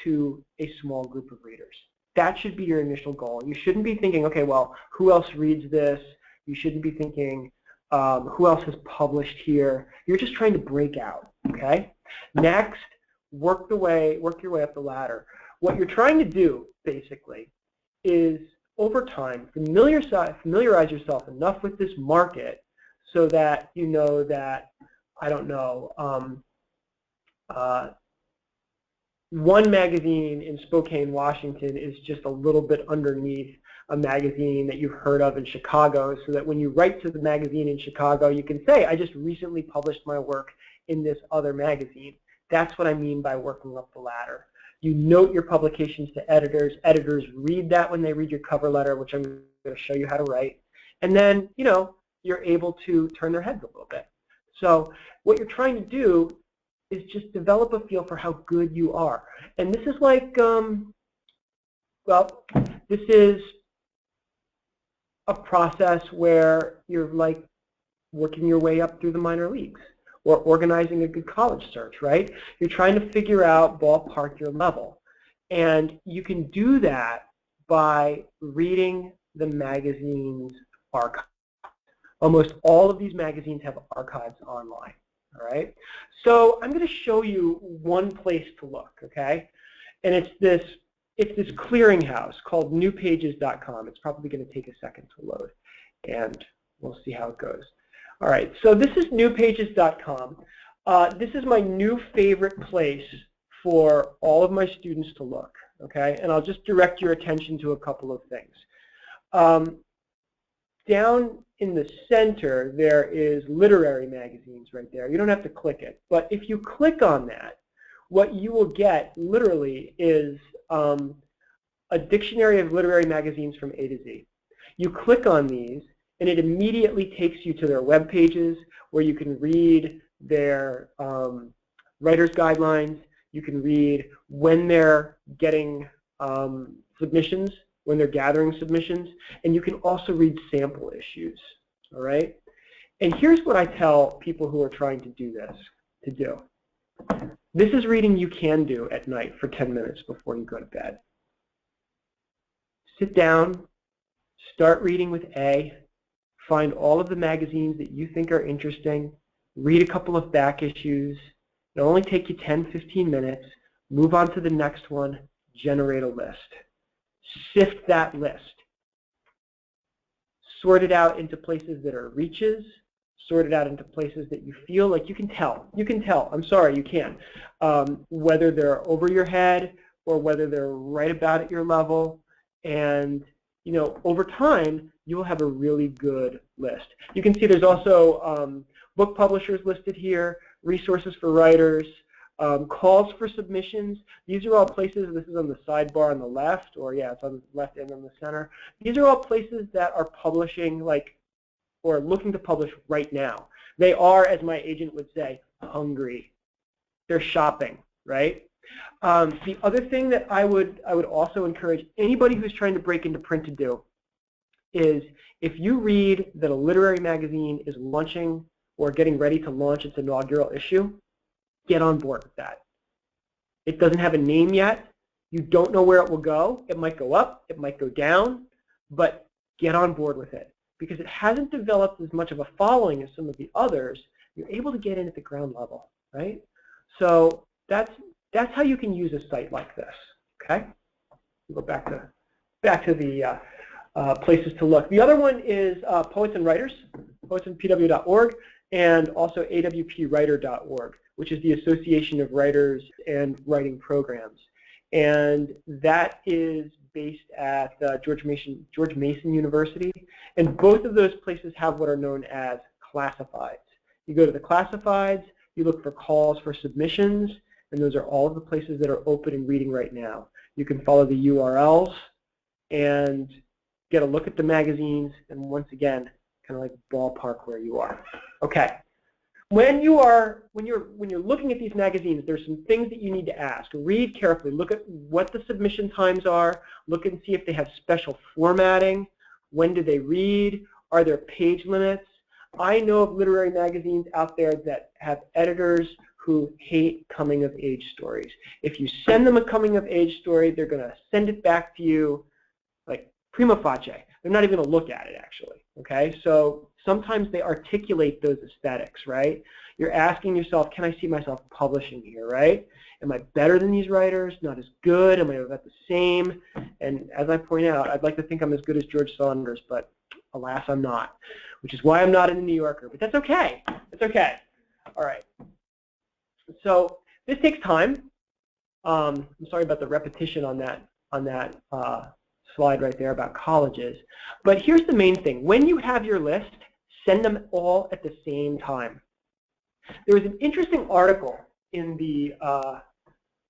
to a small group of readers. That should be your initial goal. You shouldn't be thinking, okay, well, who else reads this? You shouldn't be thinking, who else has published here? You're just trying to break out, okay? Next, work your way up the ladder. What you're trying to do, basically, is over time, familiarize yourself enough with this market so that you know that, I don't know, one magazine in Spokane, Washington is just a little bit underneath a magazine that you've heard of in Chicago, so that when you write to the magazine in Chicago, you can say, I just recently published my work in this other magazine. That's what I mean by working up the ladder. You note your publications to editors. Editors read that when they read your cover letter, which I'm going to show you how to write. And then, you're able to turn their heads a little bit. So what you're trying to do is just develop a feel for how good you are. And this is like, this is a process where you're like working your way up through the minor leagues or organizing a good college search, right? You're trying to figure out, ballpark your level. And you can do that by reading the magazine's archive. Almost all of these magazines have archives online, all right? So I'm going to show you one place to look, okay? And it's this clearinghouse called newpages.com. It's probably going to take a second to load, and we'll see how it goes. All right, so this is newpages.com. This is my new favorite place for all of my students to look, okay? And I'll just direct your attention to a couple of things. Down in the center, there is literary magazines right there. You don't have to click it, but if you click on that, what you will get literally is a dictionary of literary magazines from A to Z. You click on these, and it immediately takes you to their web pages where you can read their writer's guidelines. You can read when they're getting submissions, when they're gathering submissions, and you can also read sample issues, all right? And here's what I tell people who are trying to do this to do. This is reading you can do at night for 10 minutes before you go to bed. Sit down, start reading with A, find all of the magazines that you think are interesting, read a couple of back issues. It'll only take you 10-15 minutes. Move on to the next one, generate a list. Sift that list. Sort it out into places that are reaches. Sort it out into places that you feel like you can tell. You can tell. I'm sorry, you can. Whether they're over your head or whether they're right about at your level. And over time, you will have a really good list. You can see there's also book publishers listed here, resources for writers, Calls for submissions. These are all places, this is on the sidebar on the left, or yeah, it's on the left and on the center. These are all places that are publishing, like, or looking to publish right now. They are, as my agent would say, hungry. They're shopping, right? The other thing that I would also encourage anybody who's trying to break into print to do is, if you read that a literary magazine is launching or getting ready to launch its inaugural issue, get on board with that. It doesn't have a name yet. You don't know where it will go. It might go up, it might go down, but get on board with it. Because it hasn't developed as much of a following as some of the others, you're able to get in at the ground level, right? So that's how you can use a site like this, okay? We'll go back to the places to look. The other one is Poets and Writers, poetsandpw.org, and also awpwriter.org, which is the Association of Writers and Writing Programs. And that is based at George Mason University. And both of those places have what are known as classifieds. You go to the classifieds, you look for calls for submissions, and those are all of the places that are open and reading right now. You can follow the URLs and get a look at the magazines, and once again, kind of like ballpark where you are. Okay. When you're looking at these magazines, there's some things that you need to ask. Read carefully. Look at what the submission times are. Look and see if they have special formatting. When do they read? Are there page limits? I know of literary magazines out there that have editors who hate coming-of-age stories. If you send them a coming-of-age story, they're going to send it back to you like prima facie. They're not even going to look at it, actually. Okay, so sometimes they articulate those aesthetics, right? You're asking yourself, can I see myself publishing here, right? Am I better than these writers? Not as good? Am I about the same? And as I point out, I'd like to think I'm as good as George Saunders, but alas, I'm not, which is why I'm not in the New Yorker. But that's okay. It's okay. All right. So this takes time. I'm sorry about the repetition on that slide right there about colleges. But here's the main thing. When you have your list, send them all at the same time. There was an interesting article in the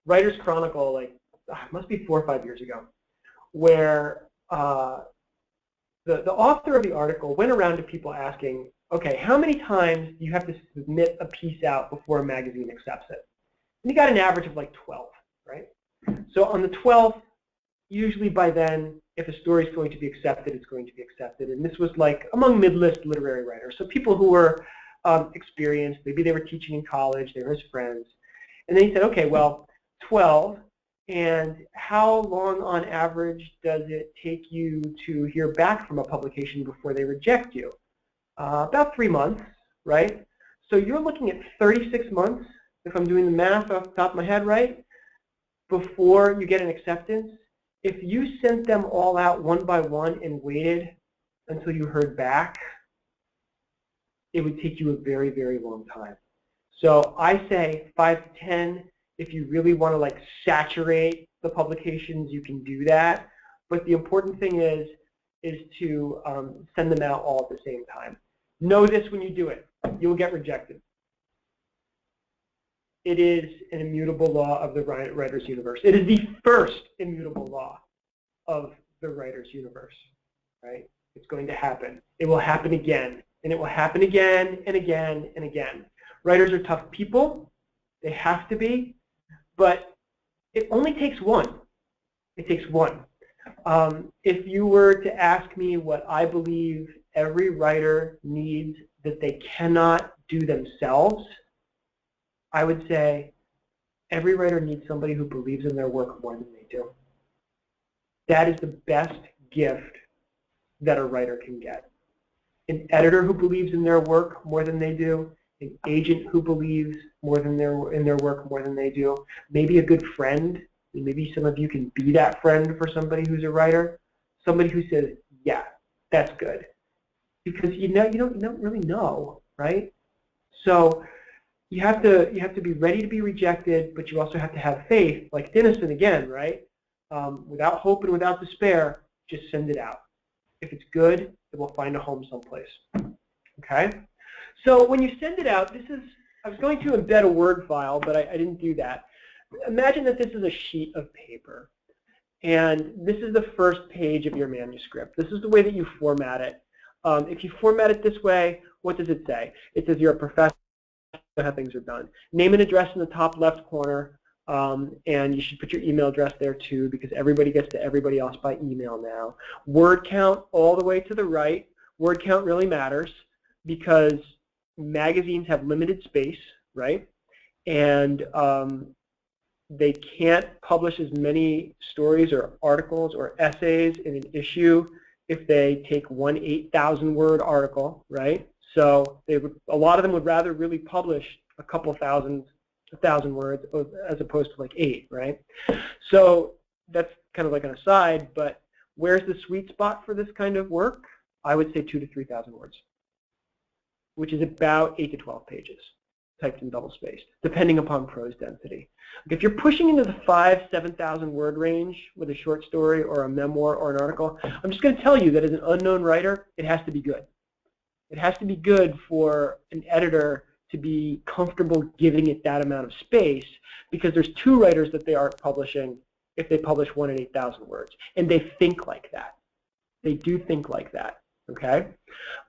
Writers Chronicle, like it must be 4 or 5 years ago, where the author of the article went around to people asking, okay, how many times do you have to submit a piece out before a magazine accepts it? And he got an average of like 12, right? So on the 12th, usually by then, if a story is going to be accepted, it's going to be accepted. And this was like among mid-list literary writers. So people who were experienced, maybe they were teaching in college, they were his friends. And then he said, okay, well, 12, and how long on average does it take you to hear back from a publication before they reject you? About 3 months, right? So you're looking at 36 months, if I'm doing the math off the top of my head, right, before you get an acceptance. If you sent them all out one by one and waited until you heard back, it would take you a very, very long time. So I say 5 to 10. If you really want to like saturate the publications, you can do that. But the important thing is to send them out all at the same time. Know this when you do it. You will get rejected. It is an immutable law of the writer's universe. It is the first immutable law of the writer's universe, right? It's going to happen. It will happen again, and it will happen again and again and again. Writers are tough people. They have to be, but it only takes one. It takes one. If you were to ask me what I believe every writer needs that they cannot do themselves, I would say every writer needs somebody who believes in their work more than they do. That is the best gift that a writer can get. An editor who believes in their work more than they do, an agent who believes in their work more than they do, maybe a good friend, and maybe some of you can be that friend for somebody who's a writer, somebody who says, yeah, that's good. Because you don't really know, right? So you have to be ready to be rejected, but you also have to have faith, like Denison again, right? Without hope and without despair, just send it out. If it's good, it will find a home someplace. Okay? So when you send it out, this is I was going to embed a Word file, but I didn't do that. Imagine that this is a sheet of paper, and this is the first page of your manuscript. This is the way that you format it. If you format it this way, what does it say? It says you're a professional, how things are done. Name and address in the top left corner, and you should put your email address there too, because everybody gets to everybody else by email now. Word count all the way to the right. Word count really matters because magazines have limited space, right? And they can't publish as many stories or articles or essays in an issue if they take one 8,000 word article, right? So a lot of them would rather really publish a couple thousand, 1,000 words as opposed to like 8, right? So that's kind of like an aside, but where's the sweet spot for this kind of work? I would say 2,000 to 3,000 words, which is about 8 to 12 pages, typed in double-spaced, depending upon prose density. If you're pushing into the 5,000 to 7,000 word range with a short story or a memoir or an article, I'm just going to tell you that as an unknown writer, it has to be good. It has to be good for an editor to be comfortable giving it that amount of space, because there's 2 writers that they aren't publishing if they publish 1 in 8,000 words, and they think like that. They do think like that, okay?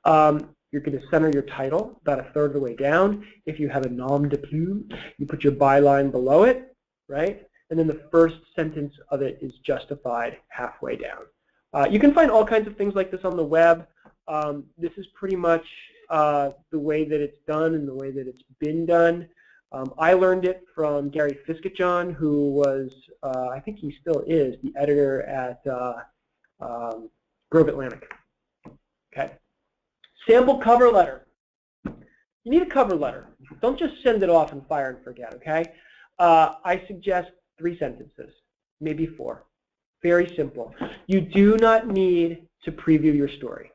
You're going to center your title about 1/3 of the way down. If you have a nom de plume, you put your byline below it, right? And then the first sentence of it is justified halfway down. You can find all kinds of things like this on the web. This is pretty much the way that it's done and the way that it's been done. I learned it from Gary Fisketjon, who was, I think he still is, the editor at Grove Atlantic. Okay. Sample cover letter. You need a cover letter. Don't just send it off and fire and forget, okay? I suggest 3 sentences, maybe 4. Very simple. You do not need to preview your story.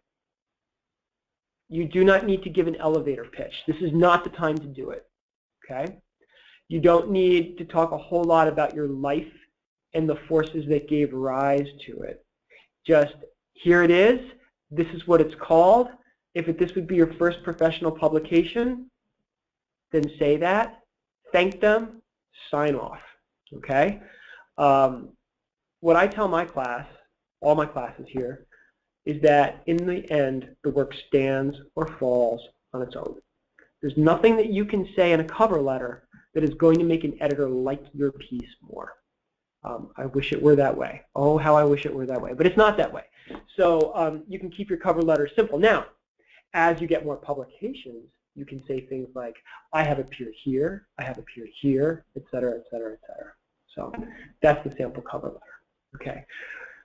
You do not need to give an elevator pitch. This is not the time to do it, okay? You don't need to talk a whole lot about your life and the forces that gave rise to it. Just, here it is. This is what it's called. If this would be your first professional publication, then say that, thank them, sign off, okay? What I tell my class, all my classes here, is that in the end, the work stands or falls on its own. There's nothing that you can say in a cover letter that is going to make an editor like your piece more. I wish it were that way. Oh, how I wish it were that way. But it's not that way. So you can keep your cover letter simple. Now, as you get more publications, you can say things like, I have appeared here, I have appeared here, et cetera, et cetera, et cetera. So that's the sample cover letter. Okay.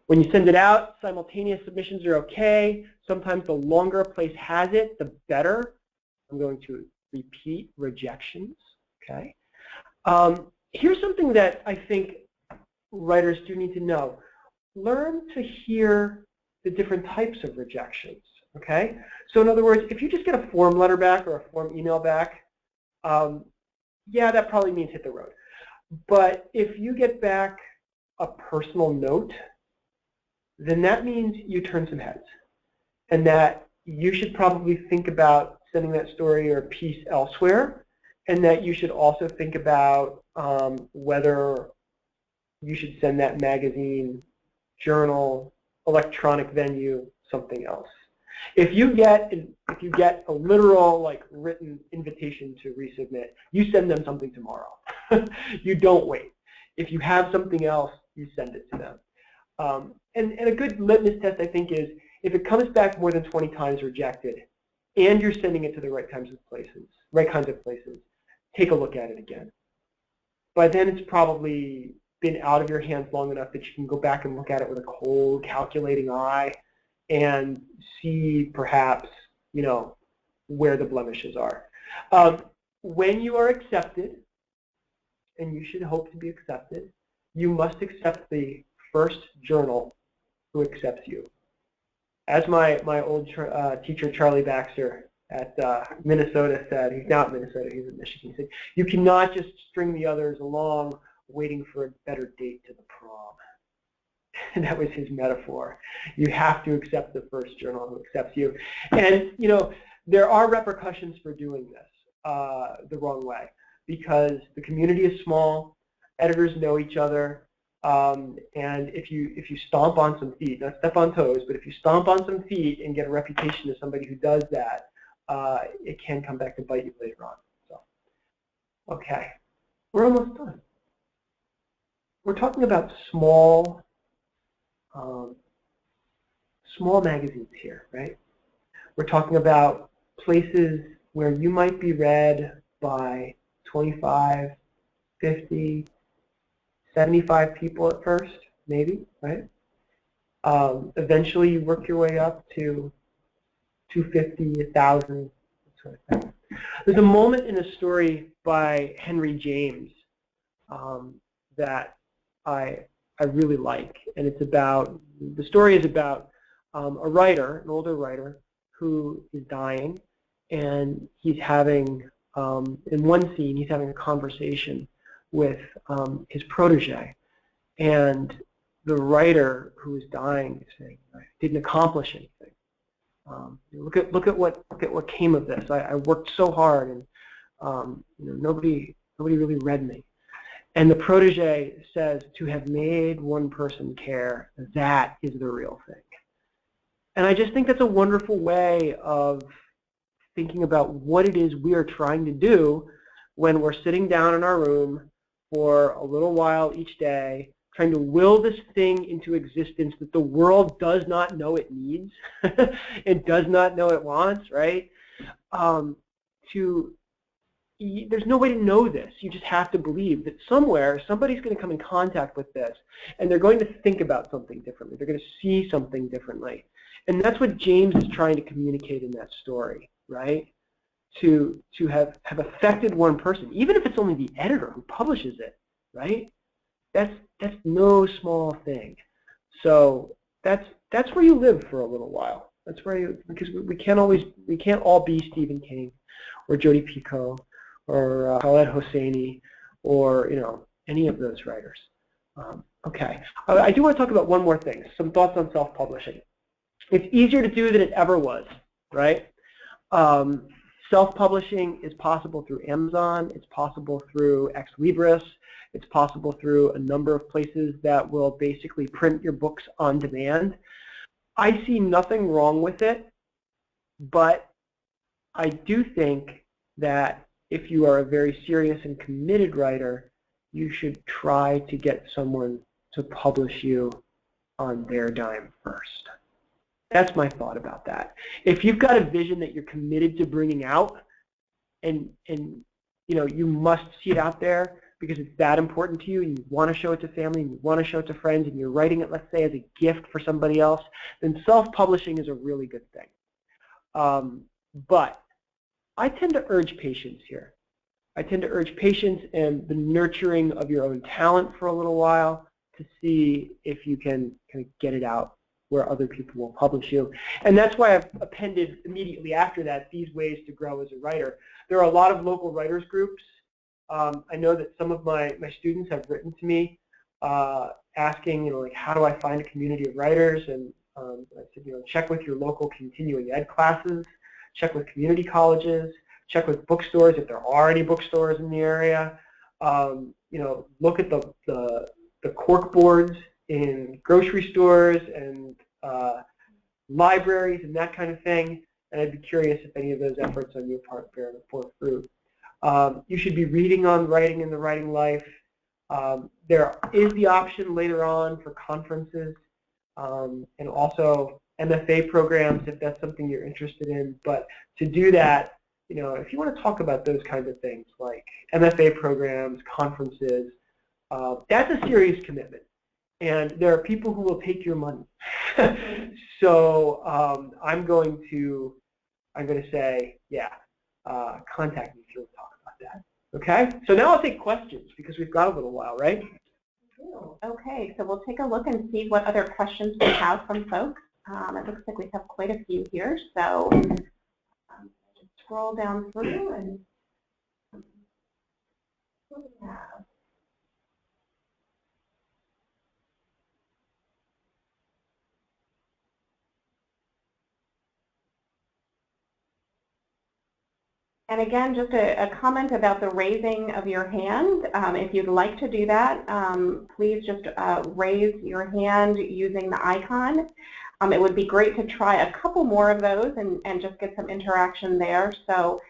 When you send it out, simultaneous submissions are okay. Sometimes the longer a place has it, the better. I'm going to repeat rejections. Okay. Here's something that I think writers do need to know. Learn to hear the different types of rejections. Okay. So in other words, if you just get a form letter back or a form email back, yeah, that probably means hit the road. But if you get back a personal note, then that means you turn some heads, and that you should probably think about sending that story or piece elsewhere, and that you should also think about whether you should send that magazine, journal, electronic venue, something else. If you get a literal, like, written invitation to resubmit, you send them something tomorrow. You don't wait. If you have something else, you send it to them. And a good litmus test, I think, is if it comes back more than 20 times rejected, and you're sending it to the right kinds of places, take a look at it again. By then, it's probably been out of your hands long enough that you can go back and look at it with a cold, calculating eye, and see perhaps, you know, where the blemishes are. When you are accepted, and you should hope to be accepted, you must accept the first journal who accepts you. As my old teacher, Charlie Baxter at Minnesota said, he's now at Minnesota, he's in Michigan, he said, you cannot just string the others along waiting for a better date to the prom. And that was his metaphor. You have to accept the first journal who accepts you. And, you know, there are repercussions for doing this. the wrong way, because the community is small, editors know each other, and if you stomp on some feet, not step on toes, but if you stomp on some feet and get a reputation as somebody who does that, it can come back to bite you later on. So, okay, we're almost done. We're talking about small magazines here, right? We're talking about places where you might be read by 25, 50, 75 people at first, maybe, right? Eventually you work your way up to 250, 1,000, sort of thing. There's a moment in a story by Henry James that I really like, and it's about, the story is about a writer, an older writer, who is dying, and he's having, in one scene, he's having a conversation with his protege, and the writer who is dying is saying, "I didn't accomplish anything. Look at what came of this. I worked so hard, and nobody really read me." And the protege says, "To have made one person care, that is the real thing." And I just think that's a wonderful way of thinking about what it is we are trying to do when we're sitting down in our room for a little while each day, trying to will this thing into existence that the world does not know it needs and does not know it wants, right? There's no way to know this. You just have to believe that somewhere somebody's going to come in contact with this, and they're going to think about something differently. They're going to see something differently. And that's what James is trying to communicate in that story, right? To have affected one person, even if it's only the editor who publishes it, right? That's no small thing. So that's where you live for a little while. That's where you, because we can't all be Stephen King or Jodi Picoult or Khaled Hosseini or any of those writers. Okay, I do want to talk about one more thing. Some thoughts on self-publishing. It's easier to do than it ever was, right? Self-publishing is possible through Amazon. It's possible through Ex Libris. It's possible through a number of places that will basically print your books on demand. I see nothing wrong with it, but I do think that if you are a very serious and committed writer, you should try to get someone to publish you on their dime first. That's my thought about that. If you've got a vision that you're committed to bringing out, and you must see it out there because it's that important to you, and you want to show it to family, and you want to show it to friends, and you're writing it, let's say, as a gift for somebody else, then self-publishing is a really good thing. But I tend to urge patience here. I tend to urge patience and the nurturing of your own talent for a little while to see if you can kind of get it out where other people will publish you. And that's why I've appended immediately after that these ways to grow as a writer. There are a lot of local writers groups. I know that some of my students have written to me asking, like, how do I find a community of writers? And I said, check with your local continuing ed classes, check with community colleges, check with bookstores if there are any bookstores in the area. Look at the cork boards in grocery stores and libraries and that kind of thing. And I'd be curious if any of those efforts on your part bear fruit. You should be reading on writing in the writing life. There is the option later on for conferences and also MFA programs if that's something you're interested in. But to do that, if you want to talk about those kinds of things like MFA programs, conferences, that's a serious commitment. And there are people who will take your money. So I'm going to say, yeah, contact me if you want to talk about that. Okay? So now I'll take questions because we've got a little while, right? Okay, so we'll take a look and see what other questions we have from folks. It looks like we have quite a few here, so just scroll down through and what do we have? And again, just a comment about the raising of your hand. If you'd like to do that, please just raise your hand using the icon. It would be great to try a couple more of those and just get some interaction there. So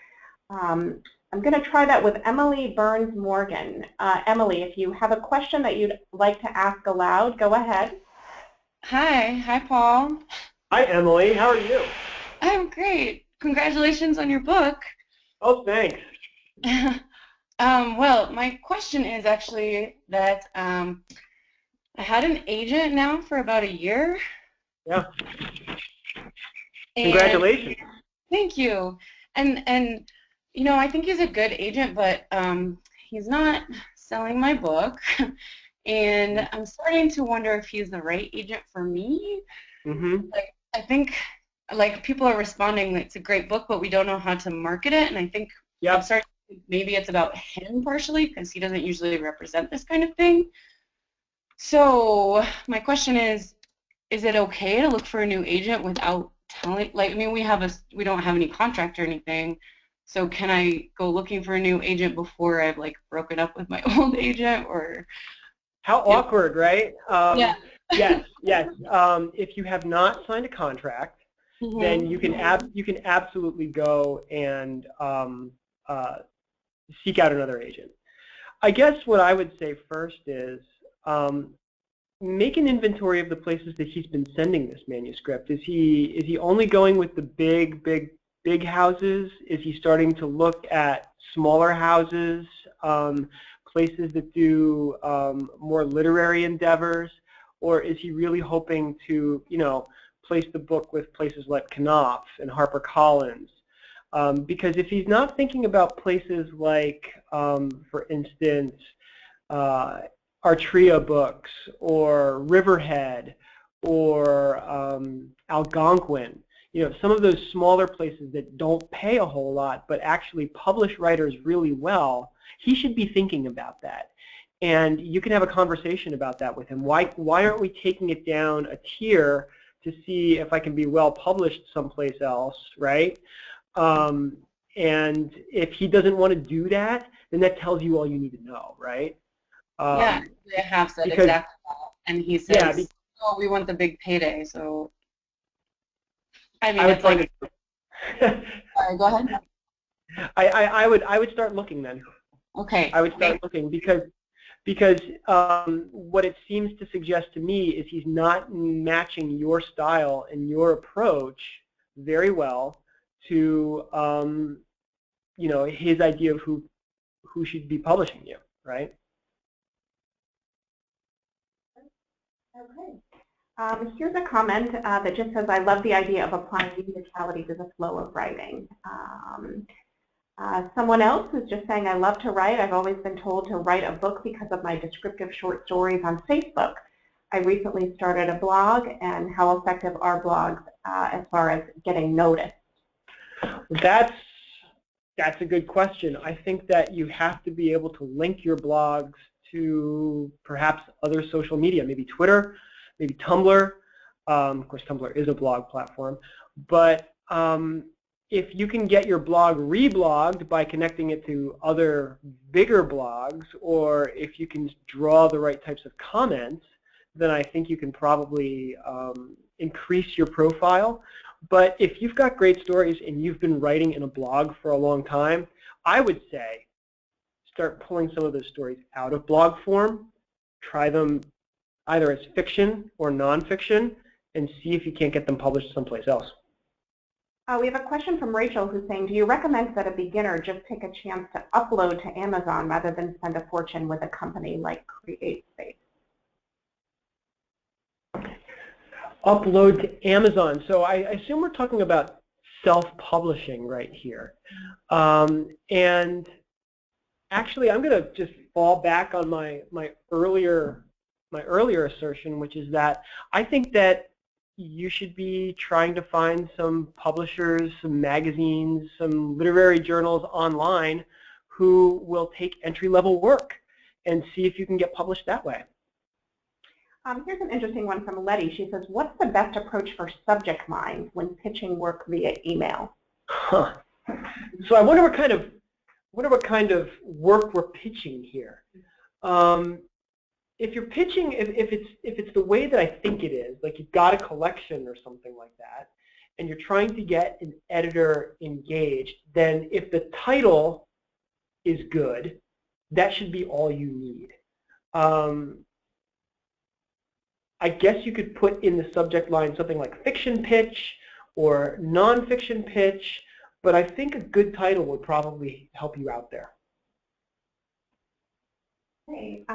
I'm going to try that with Emily Burns Morgan. Emily, if you have a question that you'd like to ask aloud, go ahead. Hi Paul. Hi, Emily. How are you? I'm great. Congratulations on your book. Oh, thanks. Well, my question is actually that I had an agent now for about a year. Yeah. And Congratulations. thank you. And you know, I think he's a good agent, but he's not selling my book. And I'm starting to wonder if he's the right agent for me. Mm-hmm. Like, I think like people are responding that it's a great book, but we don't know how to market it. And I think I'm starting to think maybe it's about him partially because he doesn't usually represent this kind of thing. So my question is it okay to look for a new agent without telling? Like, I mean, we don't have any contract or anything. So can I go looking for a new agent before I've like broken up with my old agent? Or how awkward, right? Yeah. Yes. If you have not signed a contract, then you can absolutely go and seek out another agent. I guess what I would say first is make an inventory of the places that he's been sending this manuscript. Is he only going with the big houses? Is he starting to look at smaller houses, places that do more literary endeavors, or is he really hoping to, you know, place the book with places like Knopf and HarperCollins? Because if he's not thinking about places like, for instance, Artria Books or Riverhead or Algonquin, you know, some of those smaller places that don't pay a whole lot but actually publish writers really well, he should be thinking about that. And you can have a conversation about that with him. Why aren't we taking it down a tier to see if I can be well published someplace else, right? And if he doesn't want to do that, then that tells you all you need to know, right? Yeah, I have said exactly that. And he says, oh, we want the big payday, so I mean, it's like, sorry, go ahead. I would start looking then. Okay. I would start looking because what it seems to suggest to me is he's not matching your style and your approach very well to you know, his idea of who should be publishing you, right? Okay. Here's a comment that just says, I love the idea of applying musicality to the flow of writing. Someone else is just saying, I love to write. I've always been told to write a book because of my descriptive short stories on Facebook. I recently started a blog, and how effective are blogs as far as getting noticed? That's a good question. I think that you have to be able to link your blogs to perhaps other social media, maybe Twitter, maybe Tumblr. Of course, Tumblr is a blog platform. But if you can get your blog reblogged by connecting it to other bigger blogs, or if you can draw the right types of comments, then I think you can probably increase your profile. But if you've got great stories and you've been writing in a blog for a long time, I would say start pulling some of those stories out of blog form, try them either as fiction or nonfiction, and see if you can't get them published someplace else. We have a question from Rachel who's saying, do you recommend that a beginner just take a chance to upload to Amazon rather than spend a fortune with a company like CreateSpace? Upload to Amazon. So I assume we're talking about self-publishing right here. And actually, I'm going to just fall back on my earlier assertion, which is that I think that you should be trying to find some publishers, some magazines, some literary journals online who will take entry-level work and see if you can get published that way. Here's an interesting one from Letty. She says, what's the best approach for subject lines when pitching work via email? Huh. So I wonder what kind of work we're pitching here. If you're pitching, if it's the way that I think it is, like you've got a collection or something like that, and you're trying to get an editor engaged, then if the title is good, that should be all you need. I guess you could put in the subject line something like fiction pitch or nonfiction pitch, but I think a good title would probably help you out there. Okay.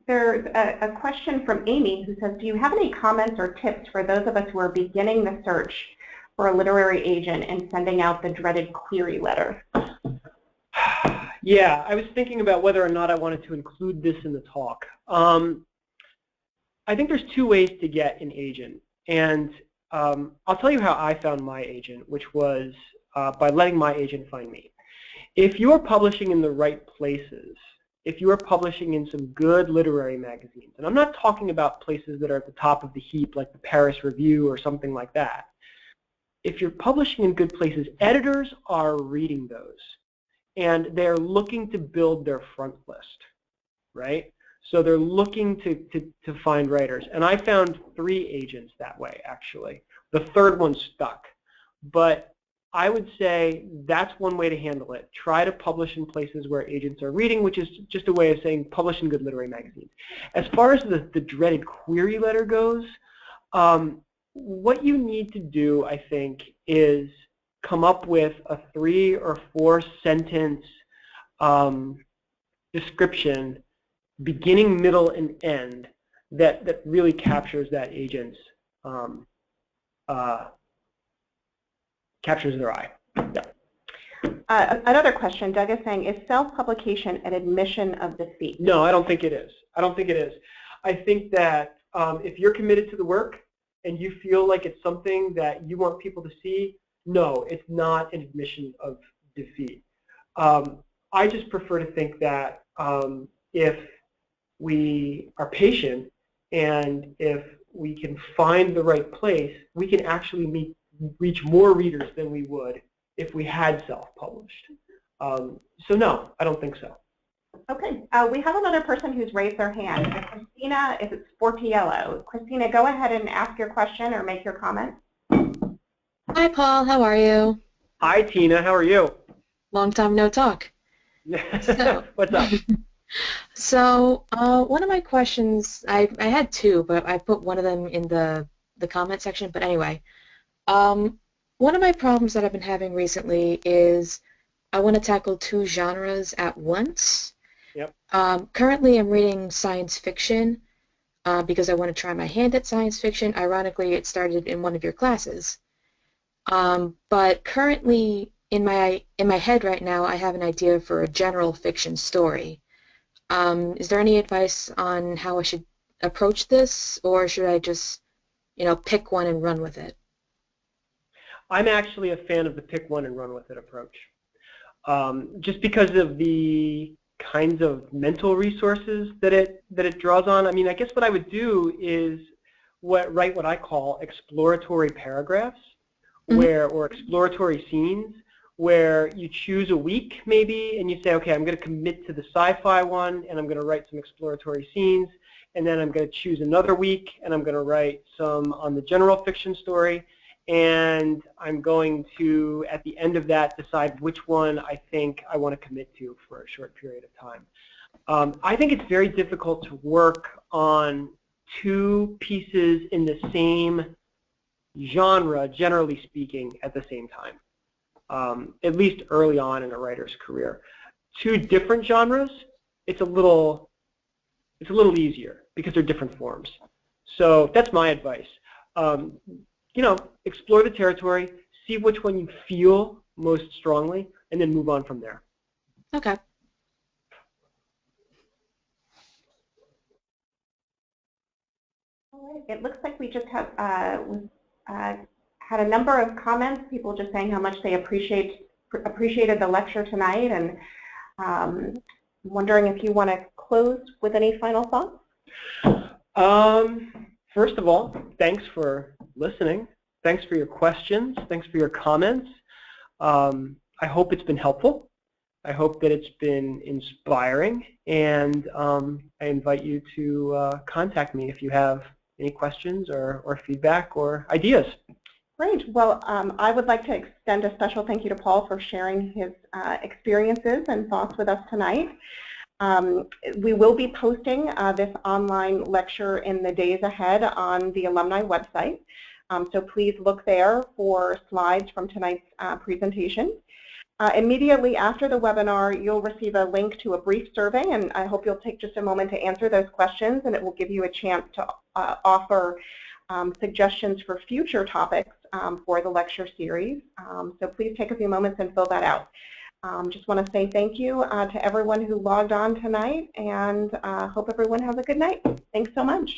There's a question from Amy who says, do you have any comments or tips for those of us who are beginning the search for a literary agent and sending out the dreaded query letter? Yeah, I was thinking about whether or not I wanted to include this in the talk. I think there's two ways to get an agent, and I'll tell you how I found my agent, which was by letting my agent find me. If you're publishing in the right places, if you are publishing in some good literary magazines, and I'm not talking about places that are at the top of the heap like the Paris Review or something like that. If you're publishing in good places, editors are reading those, and they're looking to build their front list, right? So they're looking to find writers. And I found 3 agents that way, actually. The third one stuck. But I would say that's one way to handle it. Try to publish in places where agents are reading, which is just a way of saying publish in good literary magazines. As far as the dreaded query letter goes, what you need to do, I think, is come up with a 3 or 4 sentence description, beginning, middle, and end, that really captures that agent's captures their eye. Yeah. Another question, Doug is saying, is self-publication an admission of defeat? No, I don't think it is. I don't think it is. I think that if you're committed to the work and you feel like it's something that you want people to see, no, it's not an admission of defeat. I just prefer to think that if we are patient and if we can find the right place, we can actually reach more readers than we would if we had self-published. So no, I don't think so. Okay, we have another person who's raised their hand. Christina, is it Sportiello? Christina, go ahead and ask your question or make your comment. Hi, Paul. How are you? Hi, Tina. How are you? Long time no talk. So, what's up? So one of my questions, I had 2, but I put one of them in the comment section. But anyway, one of my problems that I've been having recently is I want to tackle 2 genres at once. Yep. Currently, I'm reading science fiction because I want to try my hand at science fiction. Ironically, it started in one of your classes. But currently, in my head right now, I have an idea for a general fiction story. Is there any advice on how I should approach this, or should I just, pick one and run with it? I'm actually a fan of the pick one and run with it approach. Just because of the kinds of mental resources that it draws on. I mean, I guess what I would do is write what I call exploratory paragraphs, or exploratory scenes, where you choose a week maybe and you say, okay, I'm going to commit to the sci-fi one and I'm going to write some exploratory scenes, and then I'm going to choose another week and I'm going to write some on the general fiction story, and I'm going to, at the end of that, decide which one I think I want to commit to for a short period of time. I think it's very difficult to work on 2 pieces in the same genre, generally speaking, at the same time, at least early on in a writer's career. 2 different genres, it's a little easier because they're different forms. So that's my advice. Explore the territory, see which one you feel most strongly, and then move on from there. Okay. All right. It looks like we just have had a number of comments, people just saying how much they appreciated the lecture tonight, and wondering if you want to close with any final thoughts? First of all, thanks for listening. Thanks for your questions. Thanks for your comments. I hope it's been helpful. I hope that it's been inspiring, and I invite you to contact me if you have any questions or feedback or ideas. Great. Well, I would like to extend a special thank you to Paul for sharing his experiences and thoughts with us tonight. We will be posting this online lecture in the days ahead on the alumni website. So please look there for slides from tonight's presentation. Immediately after the webinar, you'll receive a link to a brief survey, and I hope you'll take just a moment to answer those questions, and it will give you a chance to offer suggestions for future topics for the lecture series. So please take a few moments and fill that out. Just want to say thank you to everyone who logged on tonight, and hope everyone has a good night. Thanks so much.